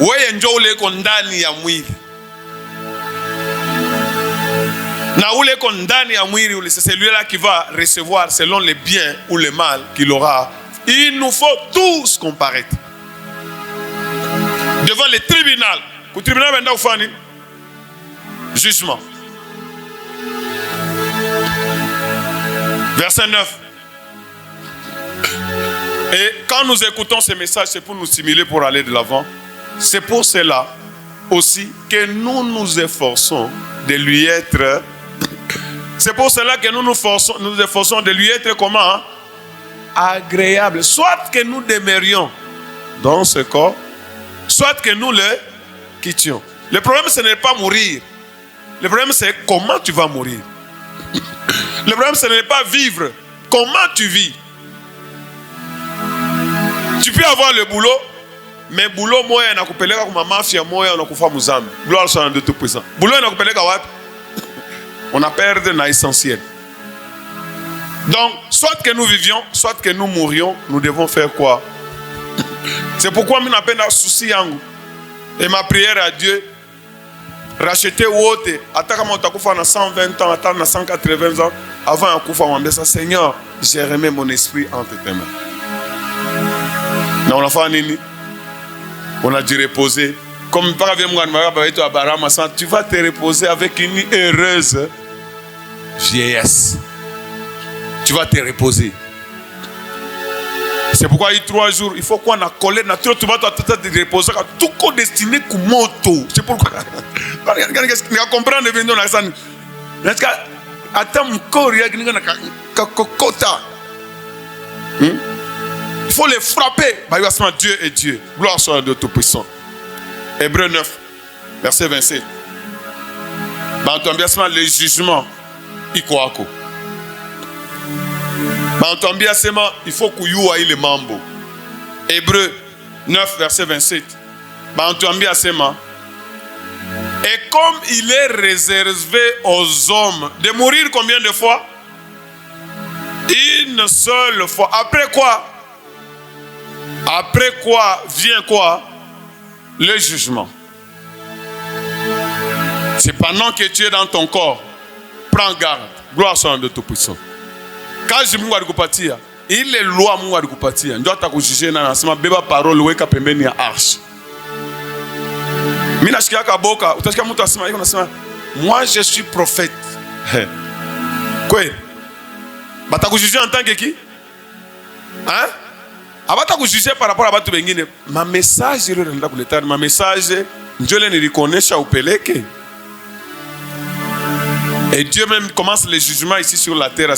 weye ndio ule uko ndani ya mwili, na ule uko ndani ya mwili ule, c'est celui-là qui va recevoir selon les biens ou les mal qu'il aura. Il nous faut tous comparaître devant le tribunal. Le tribunal vient faire jugement. Verset 9. Et quand nous écoutons ces messages, c'est pour nous stimuler pour aller de l'avant. C'est pour cela aussi que nous nous efforçons de lui être. C'est pour cela que nous nous efforçons de lui être comment? Agréable. Soit que nous demeurions dans ce corps, soit que nous le quittions. Le problème, ce n'est pas mourir. Le problème, c'est comment tu vas mourir. Le problème, ce n'est pas vivre. Comment tu vis. Tu peux avoir le boulot, mais boulot, moi, il y a une mafia, moi, il y a une muzambi. Gloire soit de tout puissant. Boulot, il y a on a perdu l'essentiel. Donc, soit que nous vivions, soit que nous mourions, nous devons faire quoi? C'est pourquoi je m'appelle un souci yangu. Et ma prière à Dieu, racheter Wote, attends quand tu as 120 ans, attends 180 ans, avant de couper, on dit ça, Seigneur, j'ai remis mon esprit entre tes mains. On a fait nini? On a dû reposer. Comme par exemple, tu vas te reposer avec une heureuse vieillesse. Tu vas te reposer. C'est pourquoi il y a 3 jours, il faut qu'on a collé, tu vas te reposer, tout est destiné à moto. C'est pourquoi. Tu vas comprendre, il faut les frapper. Dieu est Dieu. Gloire soit de Tout-Puissant. Hébreux 9, verset 27. Le jugement, il croit. Il faut que you aille le mambo. Hébreux 9, verset 27. Et comme il est réservé aux hommes de mourir combien de fois? Une seule fois. Après quoi? Après quoi vient quoi? Le jugement. C'est pendant que tu es dans ton corps. Prends garde. Gloire soit de Tout-Puissant. Quand je me dis il est loi moi de kupatia. Ndio atakujuger na nasema beba parole weka pembeni ya arche. Mimi nashikia kaboka, utasikia mtu asema hiyo nasema moi je suis prophète. Quoi? Batakujuger en tant que qui? Hein? Abatakujuger par rapport à batu bengine. Ma message ile ndio kuleta, ma message ndio ile nilikonesha upeleke. Et Dieu même commence les jugements ici sur la terre.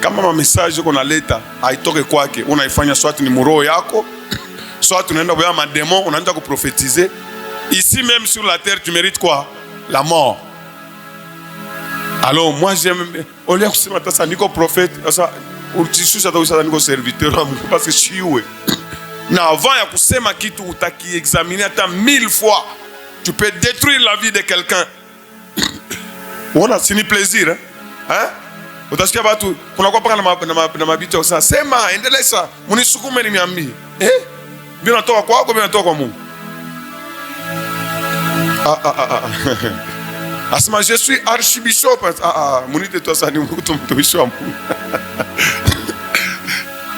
Kama ma message qu'on aleta haitoke kwake, unaifanya soit ni muro yako, soit tunaenda kwa madémon, unaanza kuprophétiser. Ici même sur la terre, tu mérites quoi? La mort. Alors moi j'aime, au lieu de se mettre ça, niko prophète, ça, urtishu ça doit niko serviteur, parce que je suis où? Na avant ya kusema kitu utaki examiner hata 1000 fois, tu peux détruire la vie de quelqu'un. Voilà, c'est ni plaisir, hein? Utasikia watu kunakuwa paka na mabito sana, sema endeleza, munisukume niambie. Mimi natoka kwako, mimi natoka kwa Mungu. Asema je suis archibishop. Munite toi ça ni mtumishi wa Mungu.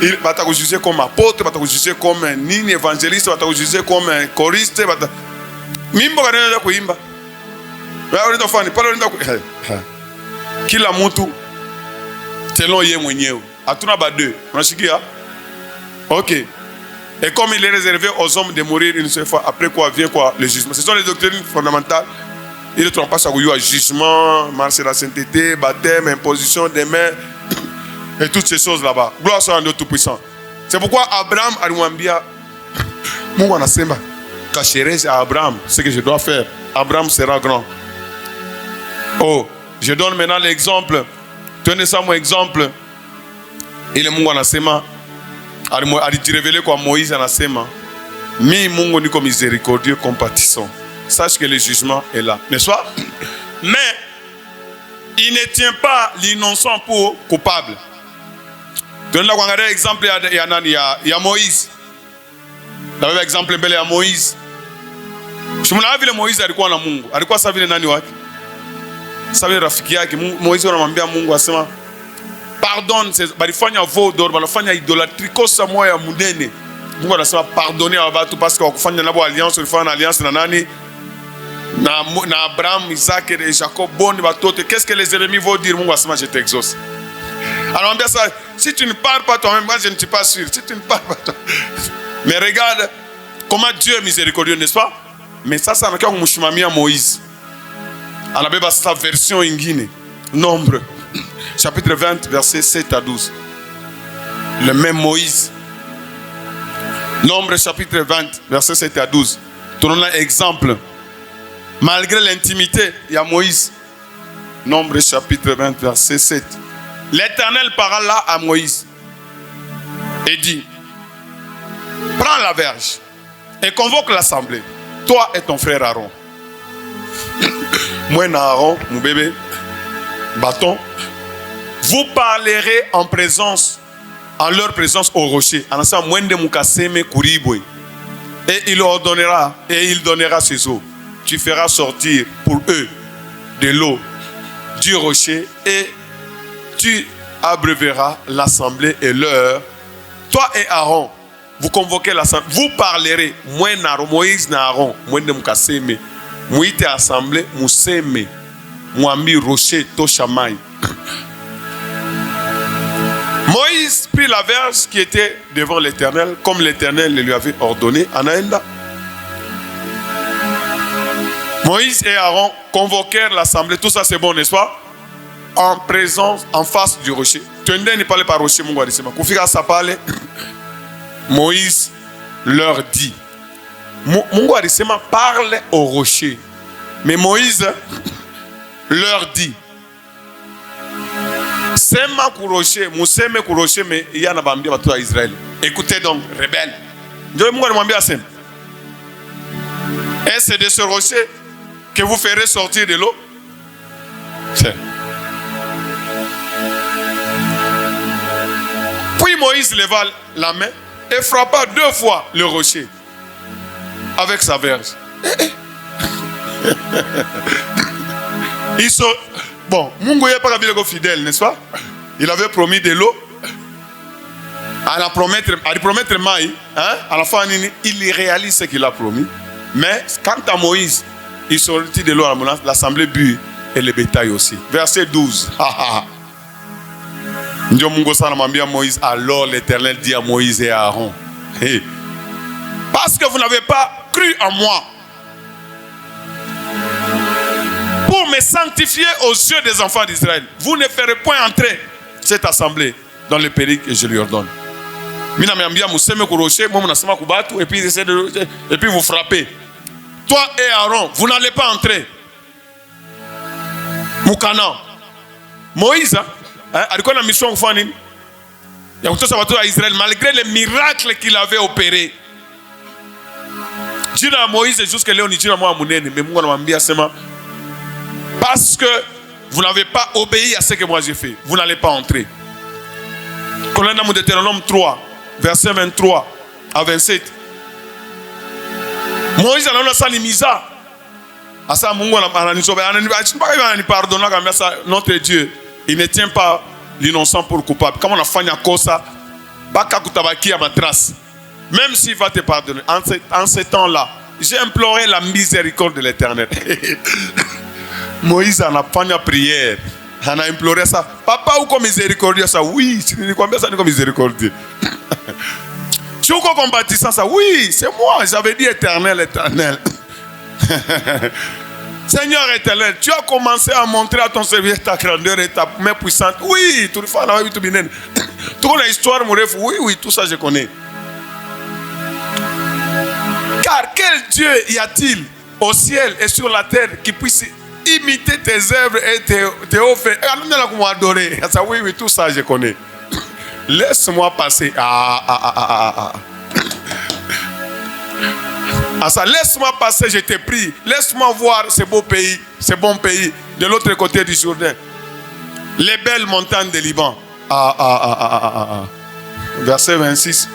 Il va te juger comme apôtre, va te juger comme nini évangéliste, va te juger comme choriste, va te mimbo kanenda kuimba. Wewe unaenda fani, pale unaenda kila mtu selon yeye mwenyewe. Hatuna ba deux. Unashikia? OK. Et comme il est réservé aux hommes de mourir une seule fois, après quoi vient quoi? Le jugement. Ce sont les doctrines fondamentales. Il ne trompe pas ça, il y a jugement, marche de la sainteté, baptême, imposition des mains, et toutes ces choses là-bas. Gloire soit à Dieu Tout-Puissant. C'est pourquoi Abraham a dit, Mungu anasema, cacherai à Abraham ce que je dois faire. Abraham sera grand. Oh, je donne maintenant l'exemple. Tenez ça mon exemple. Il est Mungu anasema, a révélé quoi Moïse anasema, mi Mungu niko miséricordieux, compatissant. Sache que le jugement est là, n'est-ce pas? Mais il ne tient pas l'innocent pour coupable. Donne-la un exemple il y a Moïse. Dans l'exemple bel ya Moïse. Je me l'avais vu Moïse alikuwa na Mungu. Alikuwa sawa vile nani wake? Sawa vile rafiki yake. Moïse anamwambia Mungu asema, pardonne, balifanya vodor, balifanya idolatrie kosa moya munene. Mungu anasema pardonner à watu parce que wakufanya nabo alliance, ulifanya alliance na nani? Na Abraham, Isaac et Jacob, bonne batote. Qu'est-ce que les ennemis vont dire? Mungu asema je t'exauce. Alors on dit ça, si tu ne parles pas toi-même, moi je ne suis pas sûr. Si tu ne parles pas toi. Mais regarde comment Dieu est miséricordieux, n'est-ce pas? Mais ça n'a qu'à kumshimamia Moïse. Anabeba sa version ingine. Nombre chapitre 20 versets 7 à 12. Le même Moïse. Nombre chapitre 20 versets 7 à 12. Tenons un exemple. Malgré l'intimité, il y a Moïse. Nombre chapitre 20 verset 7. L'Éternel parla là à Moïse et dit, prends la verge et convoque l'assemblée, toi et ton frère Aaron. Moi et Aaron, mon bébé, bâton, vous parlerez en leur présence au rocher. Et il ordonnera, et il donnera ses eaux. Tu feras sortir pour eux de l'eau du rocher et tu abreuveras l'assemblée et l'heure. Toi et Aaron, vous convoquez l'assemblée, vous parlerez. Moi, Moïse, Aaron, moi, de Mukaseme, moi, te assemblée, Mousseme, Mouami, rocher, Toshamay. Moïse prit la verge qui était devant l'Éternel, comme l'Éternel le lui avait ordonné, Anaenda. Moïse et Aaron convoquèrent l'assemblée. Tout ça c'est bon, n'est-ce pas? En présence, en face du rocher. Tu ne parles pas rocher, mon gars. Moïse leur dit. Mon gars, parle au rocher. Mais Moïse leur dit. Sema kurocher, museme kurocher, mais il y a un bambi à Israël. Écoutez donc, rebelle. Et c'est de ce rocher que vous ferez sortir de l'eau. Puis Moïse leva la main et frappa 2 fois le rocher avec sa verge. Ils sont... Bon, Mungu n'est pas fidèle, n'est-ce pas? Il avait promis de l'eau. À promettre Maï, hein? À la fin, il réalise ce qu'il a promis. Mais quant à Moïse, il sortit de l'eau à l'assemblée but et le bétail aussi. Verset 12. Moïse, alors l'Éternel dit à Moïse et à Aaron, hey, parce que vous n'avez pas cru en moi pour me est sanctifié aux yeux des enfants d'Israël. Vous ne ferez point entrer cette assemblée dans le pays que je lui ordonne. Et puis vous frappez. Toi et Aaron, vous n'allez pas entrer. Moukana. Moïse, alikuwa na mission kufanya nini? Ya kutosa watu wa Israël malgré les miracles qu'il avait opérés. Jina ya Moïse jusqu'à leo ni jina moja munene, mais Mungu anamwambia sema parce que vous n'avez pas obéi à ce que moi j'ai fait, vous n'allez pas entrer. Quand on est dans Deutéronome 3, verset 23 à 27. Moïse anaona salimiza. Asa Mungu pardonne comme ça notre Dieu, il ne tient pas l'innocent pour coupable. Comme on a fait une cosa, baka kutabaki à ma trace. Même s'il va te pardonner, en ce temps-là, j'ai imploré la miséricorde de l'Éternel. Moïse en a fait une prière. On a imploré ça. Papa, ou comme miséricordieux ça? Oui, combien ça comme miséricordieux? Tu es compatissant ça? Oui, c'est moi. J'avais dit éternel, éternel. Seigneur éternel, tu as commencé à montrer à ton serviteur ta grandeur et ta main puissante. Oui, tout le monde a vu tout bien. Toute l'histoire, mon rêve, oui, oui, tout ça je connais. Car quel Dieu y a-t-il au ciel et sur la terre qui puisse imiter tes œuvres et tes offres? Oui, oui, tout ça je connais. Laisse-moi passer. Laisse-moi passer, je te prie. Laisse-moi voir ce beau pays, ce bon pays, de l'autre côté du Jourdain. Les belles montagnes de Liban. Verset 26.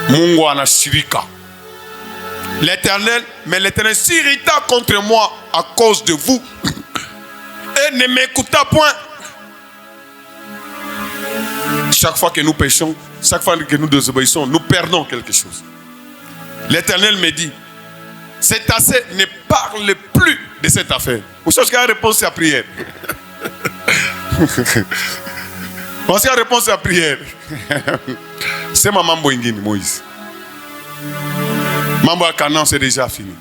Mungu anashirika. L'Éternel, mais l'Éternel s'irrita contre moi à cause de vous et ne m'écouta point. Chaque fois que nous péchons, chaque fois que nous désobéissons, nous perdons quelque chose. L'Éternel me dit, c'est assez, ne parle plus de cette affaire. Vous savez quelle réponse à la prière? Voici la réponse à la prière. C'est ma mambo ingini, Moïse. Mambo à Canaan, c'est déjà fini.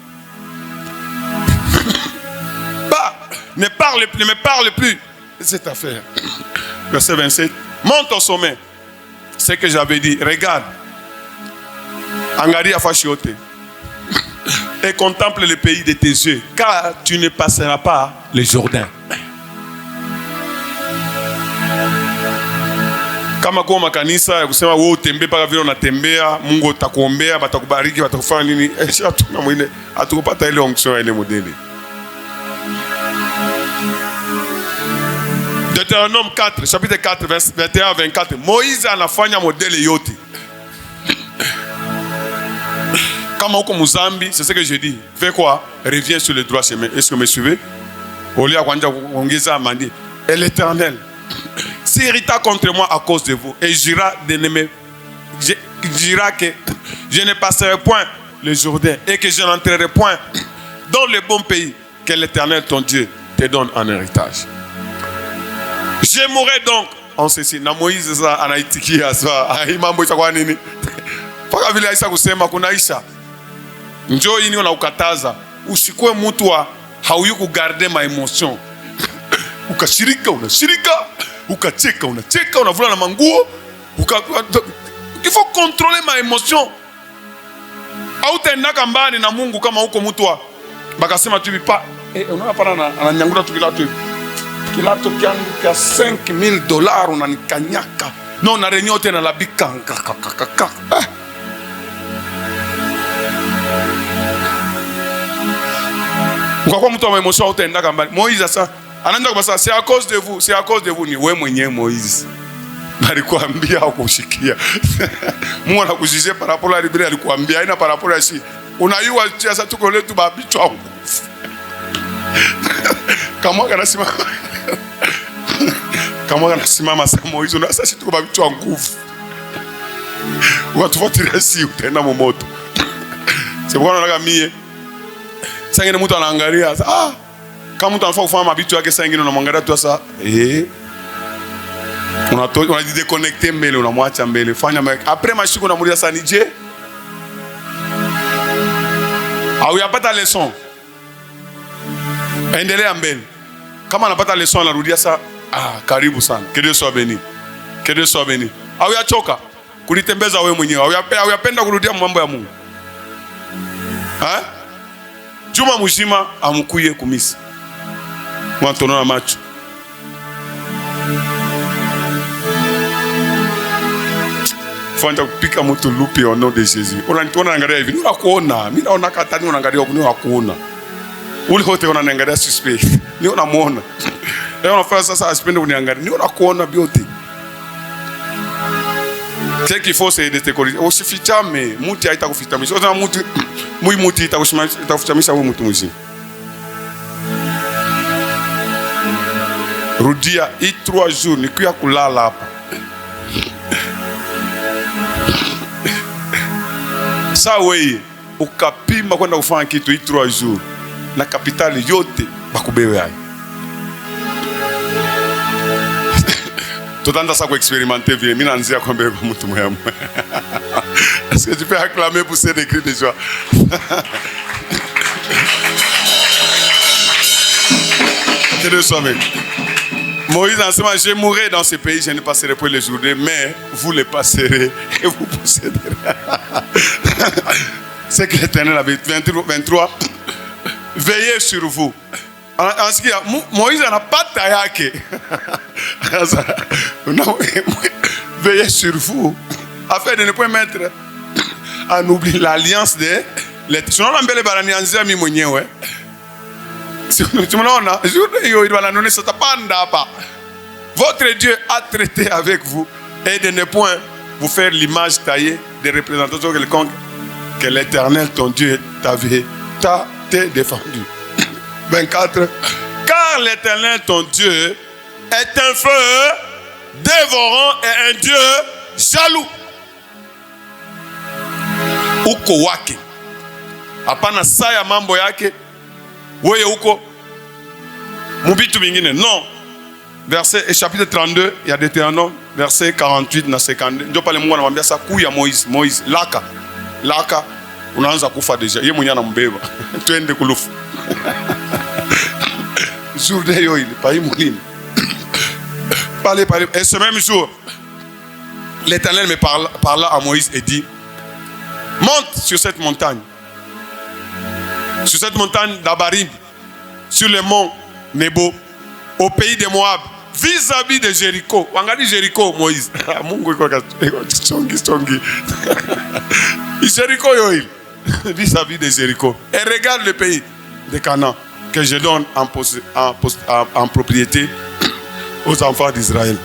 Ne me parle plus de cette affaire. Verset 27. Monte au sommet. Ce que j'avais dit, regarde. Angari Afashiote. Et contemple le pays de tes yeux, car tu ne passeras pas le Jourdain. Kama kwa makanisa ya kusema wewe utembee paka vile unatembea, Mungu atakuombea, atakubariki, atakufanya nini? Hatuna mwingine, atukupata ile onction ile modeli. Deutéronome 4, chapitre 4, 21 à 24. Moïse anafanya modeli yote. Comme au Mozambique, c'est ce que je dis. Fais quoi? Reviens sur le droit chemin. Est-ce que vous me suivez? Et l'Éternel s'irrita contre moi à cause de vous et jura que je ne passerai point le Jourdain et que je n'entrerai point dans le bon pays que l'Éternel ton Dieu te donne en héritage. Je mourrai donc en ceci. Na Moïse ça anaitikia ça. Mambo itakuwa nini? Paka vile Aisha kusema kuna Aisha. Njoo yini unaukataza. Usikue mtu wa hauyu kugarder ma emotion. Ukashirika, unashirika. Ukacheka, unacheka. Unavula na manguo. Il faut contrôler ma émotion. Hautaendaka mbali na Mungu kama uko mtu wa bakasema tu vipa. Unaona pana ananyangula tu kilato kiangu kia $5,000 unanikanyaka. No na renyo tena la bikanga kakakaka. Kwa mtu wa émotion hautaendaka mbali. Moïse ça anaenda kubasa c'est à cause de vous ni wewe mwenyewe Moïse. Alikuambia ukushikia. Mungu anakushishia par rapport à Biblia alikuambia haina par rapport à shi. Unayua sasa tuko letu babichwa. Kama anasimama. Kama anasimama sasa Moïse na sasa tuko babichwa nguvu. Watu wote si utaenda momoto. C'est pourquoi on a mie. Sasa ngine mtu anaangalia kama mtu anafaa kufanya mabitu yake sasa ngine unamwangalia tu sasa unajideconnecter mbele unamwacha mbele fanya après mashiko unamuuliza sasa ni je au yapata leçon Endelea mbele. Kama anapata leçon anarudia saa, karibu sana. Que Dieu soit béni. Que Dieu soit béni. Hauyachoka kulitembeza wewe mwenyewe. Hauyapenda kurudia mambo ya Mungu. Juma mzima amkuye kumisi. Mwantonona macho. Fanta kupika mtu lupi au nom de Jésus. Unanitona angalia hivi. Ni wakuona. Mimi naona katani unaangalia ni wakuona. Ule hote unaangalia suspect. Ni unamuona. Leo unafanya sasa asipende kuniangalia. Ni unakuona beauty. Ce qu'il faut c'est de te corriger. Usifichame. Mtu haitakufichamisha. Sasa mtu mtu itakufichamisha wewe mtu mzima. Rudia hii 3 jours ni kuya kulala hapa. Sasa wewe ukapima kwenda kufanya kitu hii 3 jours na kapitali yote bakubewe hai. Tutaanza sasa kuexperimenter vile mimi naanzia kwambia kwa mtu mmoja. Est-ce que tu peux acclamer pour ces cris de joie? Que Dieu soit béni. Moïse enseigne, je mourrai dans ce pays, je ne passerai pas les journées, mais vous les passerez et vous posséderez. C'est que l'Éternel avait 23. Veillez sur vous. En ce qui a Moïse n'a pas taillé. Veillez sur vous afin de ne pas mettre en oubli l'alliance de l'Éternel. Votre Dieu a traité avec vous et de ne point vous faire l'image taillée de représentation quelconque que l'Éternel ton Dieu t'a défendu. 24. Car l'Éternel ton Dieu est un feu dévorant et un Dieu jaloux. Uko wake hapana saya mambo yake wewe uko mubitu bingine non. Verset et chapitre 32 il y a Deutéronome verset 48 na 52 ndio pale Mungu anamwambia sasa kuu ya Moïse laka unaanza kufa deja yeye mwenyewe anambeba twende kulufu jour de yo il pas immoline parler et ce même jour l'Éternel me parla à Moïse et dit monte sur cette montagne d'Abarim sur le mont Nebo au pays de Moab vis-à-vis de Jéricho. Wangali Jéricho Moïse Mungu iko chongi Jéricho yo vis-à-vis de Jéricho et regarde le pays de Canaan que je donne en propriété aux enfants d'Israël.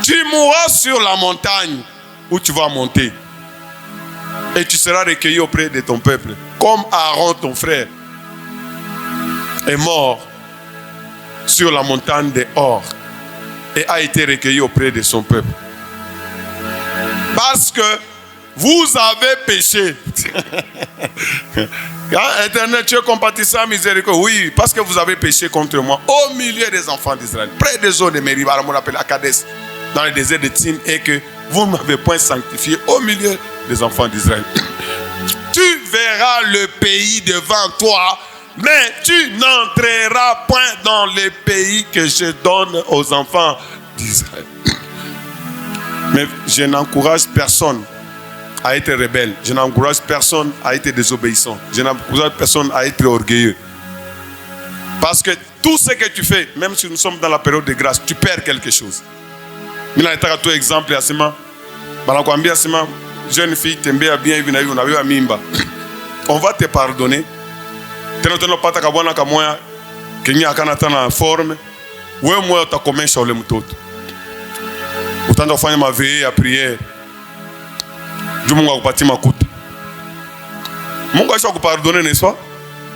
Tu mourras sur la montagne où tu vas monter et tu seras recueilli auprès de ton peuple comme Aaron ton frère est mort sur la montagne de Hor et a été recueilli auprès de son peuple. Parce que vous avez péché. Éternel, tu es compatissant, miséricordieux. Oui, parce que vous avez péché contre moi au milieu des enfants d'Israël, près des eaux de Mériba, on appelle Akades, dans le désert de Tsin, et que vous ne m'avez point sanctifié au milieu des enfants d'Israël. Tu verras le pays devant toi, mais tu n'entreras point dans le pays que je donne aux enfants d'Israël. Mais je n'encourage personne à être rebelle. Je n'encourage personne à être désobéissant. Je n'encourage personne à être orgueilleux. Parce que tout ce que tu fais, même si nous sommes dans la période de grâce, tu perds quelque chose. Mina nataka tu exemple ya sema banakwambia sema jeune fille tembea bien hivi na hivi unawewa mimba. On va te pardonner. Tena pata kabwana kamoya kenya akana tana forme. Wewe moyo utakomesha ule mtoto. Utaanza kufanya maveille ya prière. Mungu akupatie makuta. Mungu aisha kupardonner, n'est-ce pas?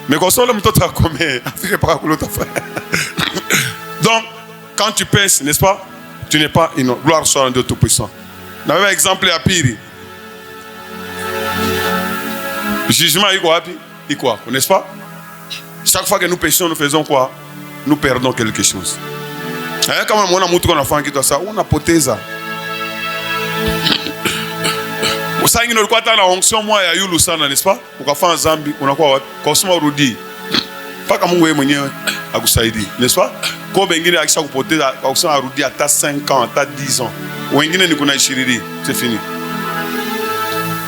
Mais quand ça le mtoto akomee, afike paka kulota fa. Donc quand tu penses, n'est-ce pas? Tu n'es pas une gloire soit en Dieu tout-puissant. Na même exemple ya pili. Jugement iko wapi? Iko hapo, n'est-ce pas? Chaque fois que nous péchons, nous faisons quoi? Nous perdons quelque chose. Kama mwana mtu kwa nafanya kitu sasa, unapoteza. Usangine ulikuwa hata na onction moja ya yulu sana, n'est-ce pas? Ukafanya zambi, unakuwa wapi? Kwa usema urudi. mpaka Mungu yeye mwenyewe akusaidie, n'est-ce pas? Kwa wengine akisha kupoteza akisha arudi hata 5 ans hata 10 ans, wengine ni kuna 20, c'est fini.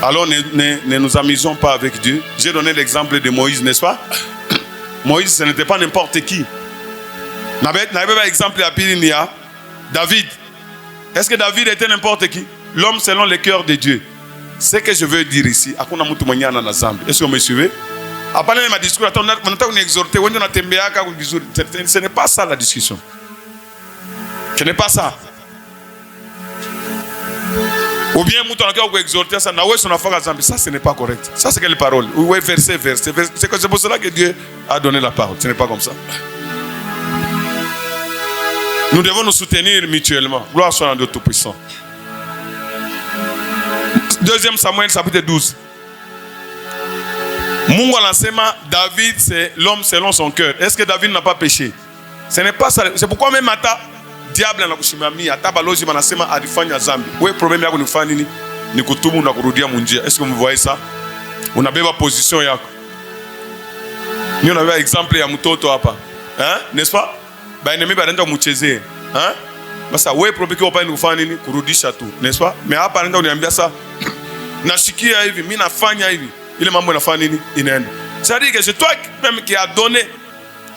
Alors ne nous amusons pas avec Dieu. J'ai donné l'exemple de Moïse, n'est-ce pas? Moïse, ce n'était pas n'importe qui. N'avait pas exemple à Pirinia, David. Est-ce que David était n'importe qui? L'homme selon le cœur de Dieu. Ce que je veux dire ici, est-ce que vous me suivez? Après ma discours, ce n'est pas ça la discussion. Ce n'est pas ça. Ou bien exhorter ça, ça ce n'est pas correct. Ça c'est quelle parole? Oui, verset. C'est pour cela que Dieu a donné la parole. Ce n'est pas comme ça. Nous devons nous soutenir mutuellement. Gloire soit à Dieu Tout-Puissant. 2 Samuel chapitre 12. Mungu anasema David c'est l'homme selon son cœur. Est-ce que David n'a pas péché? Ce n'est pas ça. C'est pourquoi même ata diable anakushimamia ata balozi anasema alifanya dhambi. Wewe problème yako ni kufanya nini? Ni kutubu na kurudia munjia. Est-ce que vous voyez ça? Unabeba position yako. Ni unabeba exemple ya mtoto hapa. Hein? N'est-ce pas? Ba ennemi baenda kumchezea. Hein? Basa wewe problème yako hapa ni kufanya nini? Kurudisha tu. N'est-ce pas? Mais hapa anaenda uniambia ça. Nashikia hivi, mimi nafanya hivi. Ile mambo inafanya nini? Inaenda. C'est-à-dire que c'est toi même qui as donné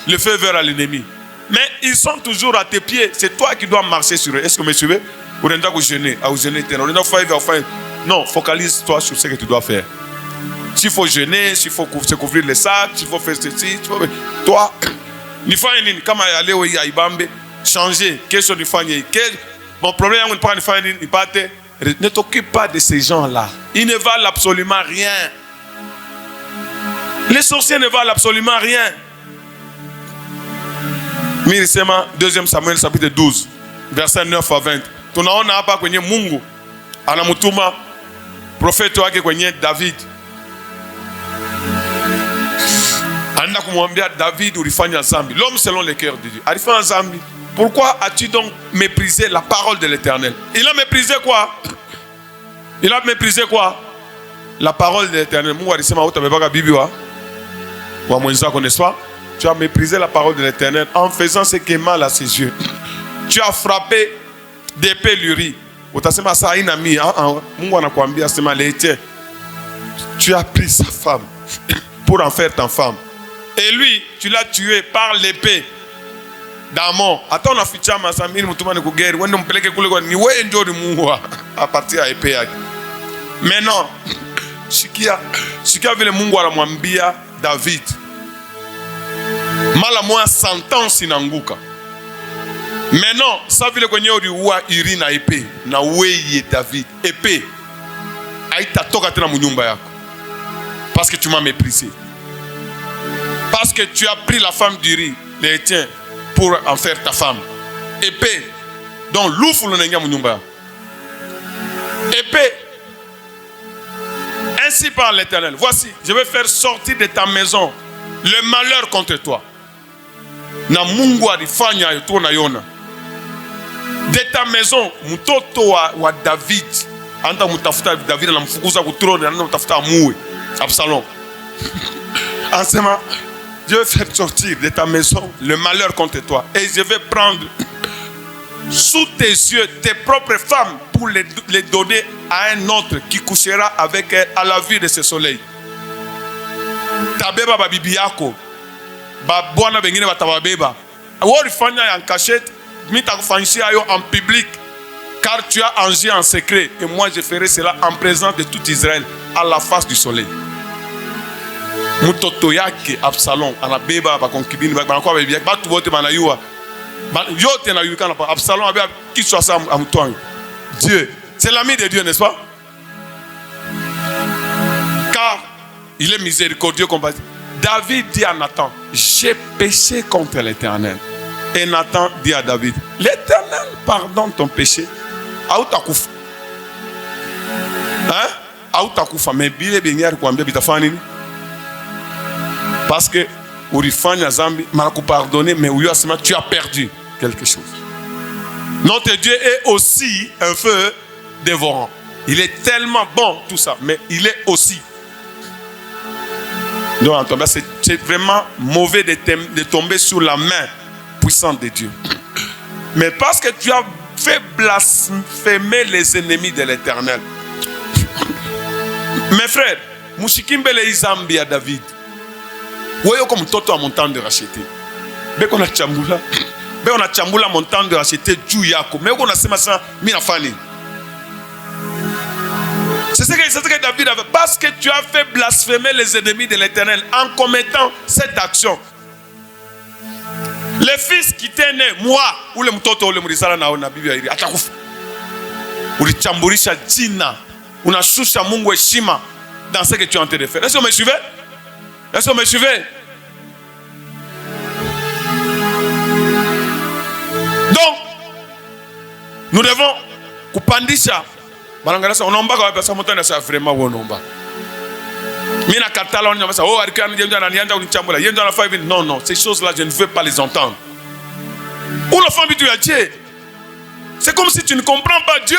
le feu vert à l'ennemi. Mais ils sont toujours à tes pieds. C'est toi qui dois marcher sur eux. Est-ce que vous me suivez? Ou on doit jeûner, à jeûner. On doit faire. Non, focalise-toi sur ce que tu dois faire. S'il faut jeûner, s'il faut se couvrir les sacs, s'il faut faire ceci, toi, il faut aller au Ibambe, changer. Qu'est-ce que tu fais? Mon problème, on ne peut pas te. Ne t'occupe pas de ces gens-là. Ils ne valent absolument rien. Les sorciers ne valent absolument rien. Mirisema 2 Samuel chapitre 12 verset 9 à 20. Tunaona hapa kwenye Mungu anamtuma profeti wake kwenye David. Anaenda kumwambia David, ulifanya dhambi. L'homme selon le cœur de Dieu. Alifanya dhambi. Pourquoi as-tu donc méprisé la parole de l'Éternel? Il a méprisé quoi? Il a méprisé quoi? La parole de l'Éternel. Mungu alisema utabebaka bibi wa mwenzako, n'est-ce pas? Tu as méprisé la parole de l'Éternel en faisant ce qui est mal à ses yeux. Tu as frappé d'épée l'Uri. Utasema ça haina mi. Mungu anakuambia sema tiens. Tu as pris sa femme pour en faire ta femme. Et lui, tu l'as tué par l'épée d'Amon. Attends, on a fait ça, mais mutuma ne kugeri. Wende mpeleke kule kwa ni wewe ndio ni Mungu à partir ya épée yake. Maintenant, sikia vile Mungu anamwambia David. Mala moya sentence inanguka. Maintenant, ça vile kwenye uliua Uri na épée na weye David. Épée haitatoka tena munyumba yako. Parce que tu m'as méprisé. Parce que tu as pris la femme d'Uri, les tiens, pour en faire ta femme. Épée. Donc l'oufou le nenga munyumba yako. Épée. Ainsi par l'Éternel. Voici, je vais faire sortir de ta maison le malheur contre toi. Na Mungu alifanya yote na yona. De ta maison, mtoto wa David. Anta mutafuta David na mfukuza ku trône, anta mutafuta muue. Absalom. Enseignant, je vais faire sortir de ta maison le malheur contre toi. Et je vais prendre sous tes yeux tes propres femmes pour les donner à un autre qui couchera avec elle à la vue de ce soleil. Tabeba ba bibi yako ba bwana bengine batababeba wolifanya en cachette mitakufanyishia yo en public car tu as agi en secret et moi je ferai cela en présence de tout Israël à la face du soleil. Mutoto yake Absalom anabeba ba konkibini ba kwa bibi yake batu wote banayua yote na yukana pa Absalom abia kichwa sa amtwangu. Dieu, c'est l'ami de Dieu, n'est-ce pas? Car il est miséricordieux, compatissant. David dit à Nathan, j'ai péché contre l'Éternel. Et Nathan dit à David, l'Éternel pardonne ton péché. Aoutakouf. Hein? Aoutakouf. Mais bile benyar kwambia bitafani. Parce que urifanya zambi manaku pardonner mais uyasema tu as perdu quelque chose. Notre Dieu est aussi un feu dévorant. Il est tellement bon tout ça, mais il est aussi. Donc c'est vraiment mauvais de tomber sur la main puissante de Dieu. Mais parce que tu as fait blasphémer les ennemis de l'Éternel. Mes frères, Mushikimbele Izambi à David. Voyez comme Toto a mon temps de racheter. Mais qu'on a Tchambula. Mais on a Tchambula mon temps de racheter Djouyako. Mais on a Semasa Minafani. C'est ce que David avait. Parce que tu as fait blasphémer les ennemis de l'Éternel en commettant cette action. Les fils qui étaient nés, moi, ou le mtoto, ou le murisala na ona Bible iri, atakufa. Ulichamburisha jina, unashusha Mungu heshima dans ce que tu es en train de faire. Est-ce que vous me suivez? Est-ce que vous me suivez? Donc, nous devons kupandisha. Balangala on omba kwa pesa motana sa vraiment wonomba. Mina katala on nyamasa oh arikana ndio ananianja unichambula. Yendo na 5 non non, ces choses-là je ne veux pas les entendre. Ou la femme du Dieu. C'est comme si tu ne comprends pas Dieu.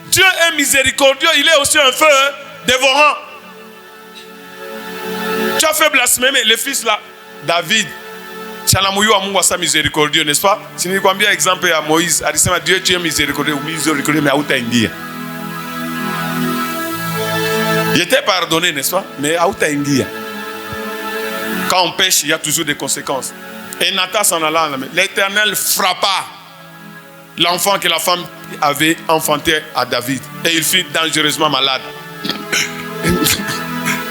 Dieu est miséricordieux, il est aussi un feu dévorant. Tu as fait blasphémer les fils là David. Chalamuyo a Mungu sa miséricordieux, n'est-ce pas? Si nous combien exemple à Moïse, alisema Dieu tu es miséricordieux ou miséricordieux mais hautaingia. Il était pardonné, n'est-ce pas? Mais hautaingia. Quand on pêche, il y a toujours des conséquences. Et Nathan s'en alla, l'Éternel frappa l'enfant que la femme avait enfanté à David. Et il fut dangereusement malade.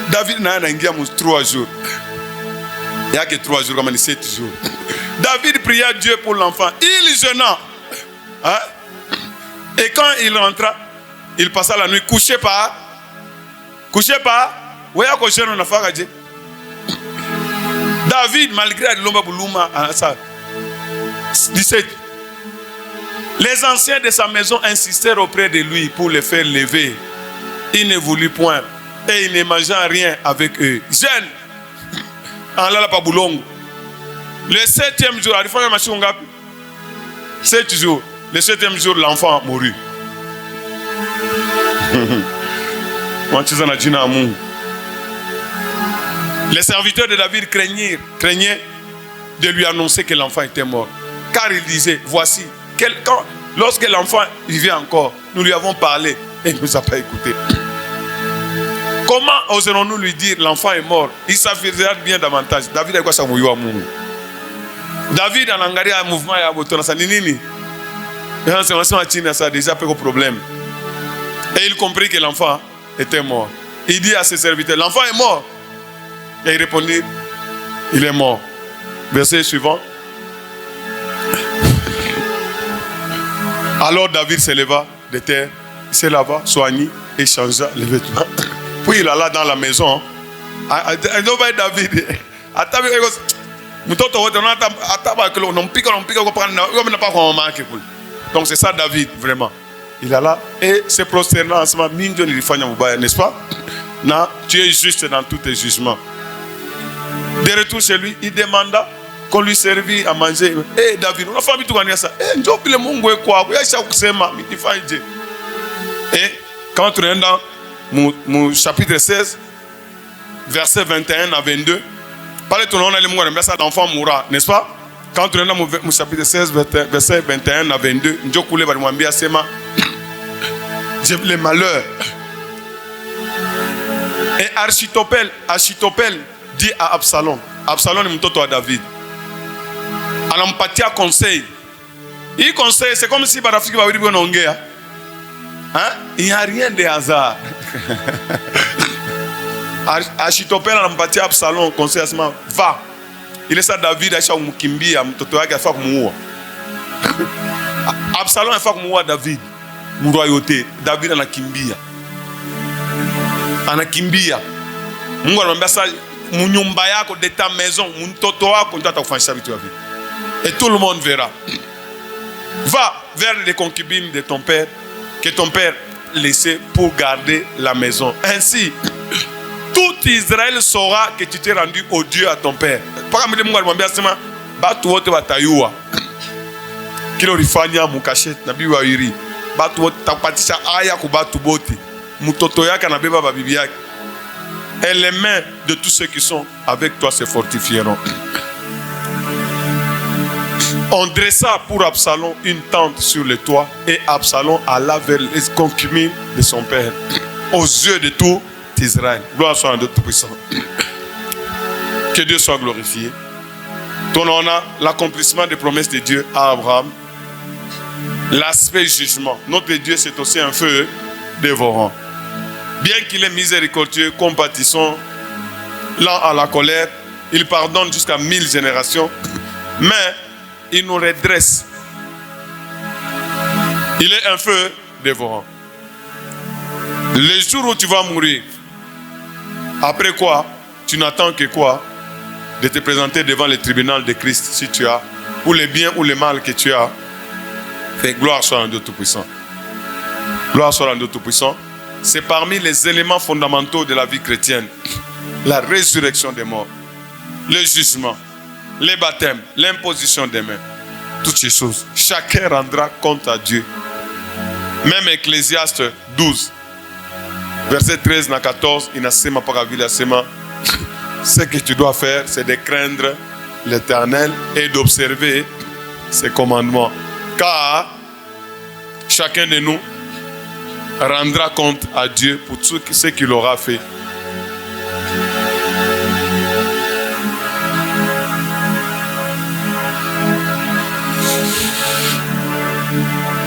David n'a pas 3 jours. Il n'y a que 3 jours, comme 7 jours. David pria Dieu pour l'enfant. Il jeûna. Hein? Et quand il rentra, il passa la nuit couché par. Oui, à coucher, on a fait. David, malgré l'omba bouluma, 17. Les anciens de sa maison insistèrent auprès de lui pour le faire lever. Il ne voulut point. Et il ne mangea rien avec eux. Jeune. En là, pas boulong. Le 7e jour, 7 jours. Le 7e jour, l'enfant mourut. Les serviteurs de David craignaient de lui annoncer que l'enfant était mort. Car il disait, voici, lorsque l'enfant vivait encore, nous lui avons parlé et il ne nous a pas écouté. Comment oserons-nous lui dire l'enfant est mort? Il s'affirmera bien davantage. David a quoi ça mouillou à Mungu. David a engagé un mouvement à Botona Saninini. Ça a déjà peu de problème. Et il comprit que l'enfant était mort. Il dit à ses serviteurs, l'enfant est mort. Et il répondit, il est mort. Verset suivant. Alors David se leva de terre, se lava, soignit et changea les vêtements. Puis il alla dans la maison. David. Donc c'est ça David, vraiment. Il alla et se prosterna en ce moment, n'est-ce pas? Non, tu es juste dans tous tes jugements. De retour chez lui, il demanda qu'on lui servit à manger. Eh David, on a fait tout ça. Eh, le Mungu est quoi? Et quand tu es dans mon chapitre 16, verset 21 à 22, parlez ton nom, l'enfant mourra, n'est-ce pas? Quand tu es dans mon chapitre 16, verset 21 à 22, les malheurs. Et Achitophel dit à Absalom est mtoto à David. Anampatia conseil. Il conseille, c'est comme si barafiki ba wili bonongea. Hein? Il n'y a rien de hasard. Achitophel anampatia Absalom conseil asema va. Il est ça David acha kumkimbia mtoto wake afa kumuua. Absalom afa kumuua David. Mroyauté. David anakimbia. Mungu anamwambia sasa munyumba yako de ta maison, mtoto wako ndio atakufanyisha vitu hivi. Et tout le monde verra. Va vers les concubines de ton père que ton père laissait pour garder la maison. Ainsi, tout Israël saura que tu t'es rendu odieux à ton père. Parce que Mungu anamwambia sema batu wote watayua. Kile ulifanya mukashe nabii wa Iri. Batu wote tapatisha aya kwa batu bote. Mtoto yake anabeba babibi yake. Et les mains de tous ceux qui sont avec toi se fortifieront. On dressa pour Absalom une tente sur le toit et Absalom alla vers les concubines de son père aux yeux de tout Israël. Gloire soit à Dieu Tout-Puissant. Que Dieu soit glorifié. Donc on a l'accomplissement des promesses de Dieu à Abraham. L'aspect jugement. Notre Dieu, c'est aussi un feu dévorant. Bien qu'il est miséricordieux, compatissant, lent à la colère, il pardonne jusqu'à 1000 générations, mais il nous redresse. Il est un feu dévorant. Le jour où tu vas mourir, après quoi, tu n'attends que quoi? De te présenter devant le tribunal de Christ, si tu as, ou le bien ou le mal que tu as. Fait gloire soit à Dieu Tout-Puissant. Gloire soit à Dieu Tout-Puissant. C'est parmi les éléments fondamentaux de la vie chrétienne. La résurrection des morts, le jugement, les baptêmes, l'imposition des mains. Toutes ces choses. Chacun rendra compte à Dieu. Même Ecclésiaste 12, verset 13 à 14, il n'a pas vu la semaine. Ce que tu dois faire, c'est de craindre l'Éternel et d'observer ses commandements. Car chacun de nous rendra compte à Dieu pour tout ce qu'il aura fait.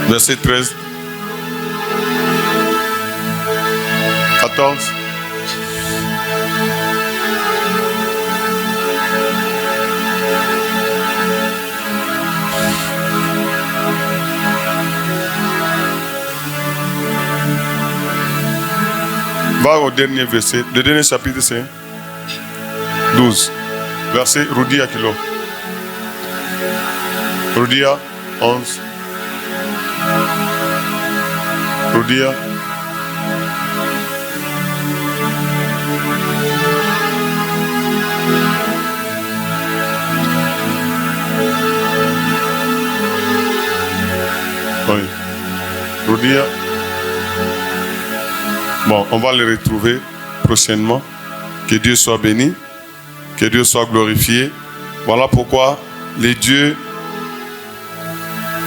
Verset 13. 14. Va au dernier verset. Le dernier chapitre, c'est 12. Verset Rudia Kilo. Rudia 11. Rudia. Oui. Rudia. Bon, on va le retrouver prochainement. Que Dieu soit béni. Que Dieu soit glorifié. Voilà pourquoi les dieux,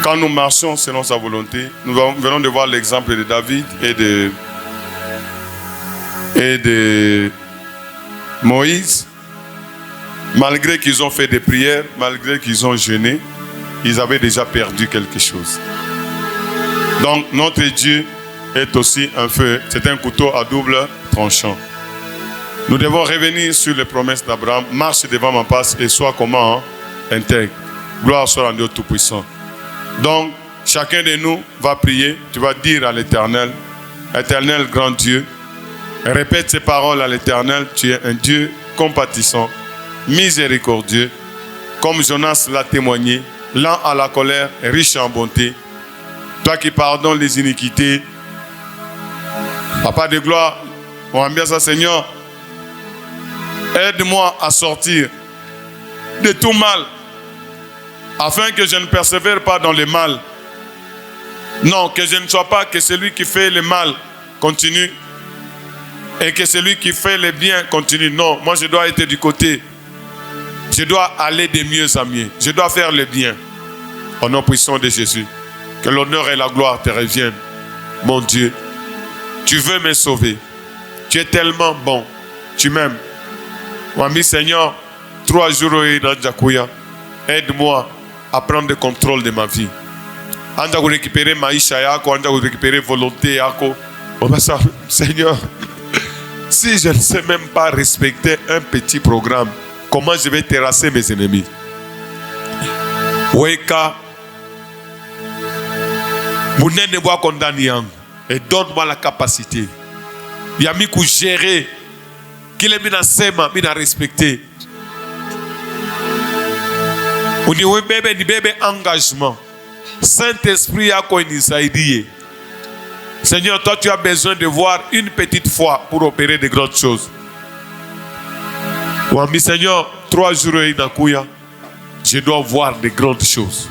quand nous marchons selon sa volonté, nous venons de voir l'exemple de David et de Moïse. Malgré qu'ils ont fait des prières, malgré qu'ils ont jeûné, ils avaient déjà perdu quelque chose. Donc notre Dieu est aussi un feu, c'est un couteau à double tranchant. Nous devons revenir sur les promesses d'Abraham. Marche devant ma passe et sois comment? Intègre. Gloire soit à Dieu Tout-Puissant. Donc, chacun de nous va prier. Tu vas dire à l'Éternel, Éternel grand Dieu, répète ces paroles à l'Éternel. Tu es un Dieu compatissant, miséricordieux, comme Jonas l'a témoigné, lent à la colère, riche en bonté. Toi qui pardonnes les iniquités, Papa de gloire, on aime bien ça, Seigneur. Aide-moi à sortir de tout mal, afin que je ne persévère pas dans le mal. Non, que je ne sois pas que celui qui fait le mal continue et que celui qui fait le bien continue. Non, moi je dois être du côté. Je dois aller de mieux en mieux. Je dois faire le bien. Au nom puissant de Jésus. Que l'honneur et la gloire te reviennent. Mon Dieu, tu veux me sauver. Tu es tellement bon. Tu m'aimes. Wami Seigneur, 3 jours dans Djakouya. Aide-moi à prendre le contrôle de ma vie. Anda vous récupérer maïcha yako, anda vous récupérer volonté yako. Seigneur, si je ne sais même pas respecter un petit programme, comment je vais terrasser mes ennemis? Weka, Mounene bois condamniant et donne-moi la capacité. Yamikou gérer, qu'il est mina sema, mina respecter. On dit oui bébé, ni bébé engagement. Saint-Esprit a coïnisaïdié. Seigneur, toi tu as besoin de voir une petite foi pour opérer de grandes choses. Oui, Seigneur, 3 jours inakouya, je dois voir de grandes choses.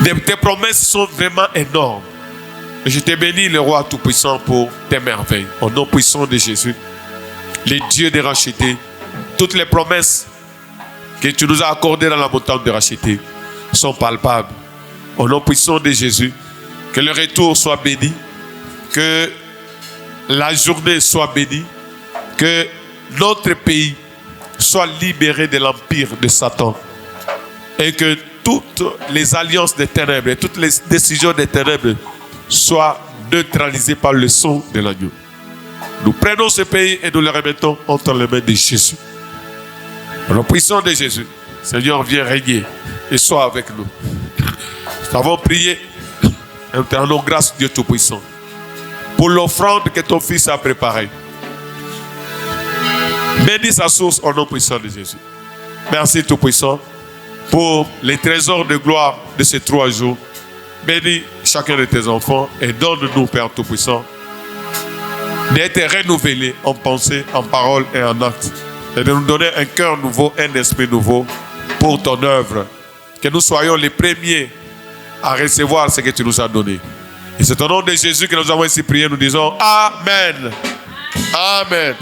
Tes promesses sont vraiment énormes. Et je te bénis, le roi tout-puissant, pour tes merveilles. Au nom puissant de Jésus. les dieux de racheter, toutes les promesses que tu nous as accordées dans la montagne de racheter sont palpables. Au nom puissant de Jésus, que le retour soit béni, que la journée soit bénie, que notre pays soit libéré de l'empire de Satan et que toutes les alliances des ténèbres et toutes les décisions des ténèbres soient neutralisées par le sang de l'agneau. Nous prenons ce pays et nous le remettons entre les mains de Jésus. Au nom puissant de Jésus, Seigneur, viens régner et sois avec nous. Nous avons prié et nous te rendons grâce, Dieu Tout-Puissant, pour l'offrande que ton Fils a préparée. Bénis sa source au nom puissant de Jésus. Merci Tout-Puissant pour les trésors de gloire de ces 3 jours. Bénis chacun de tes enfants et donne-nous, Père Tout-Puissant, d'être renouvelés en pensée, en parole et en acte. Et de nous donner un cœur nouveau, un esprit nouveau pour ton œuvre. Que nous soyons les premiers à recevoir ce que tu nous as donné. Et c'est au nom de Jésus que nous avons ici prié. Nous disons Amen. Amen.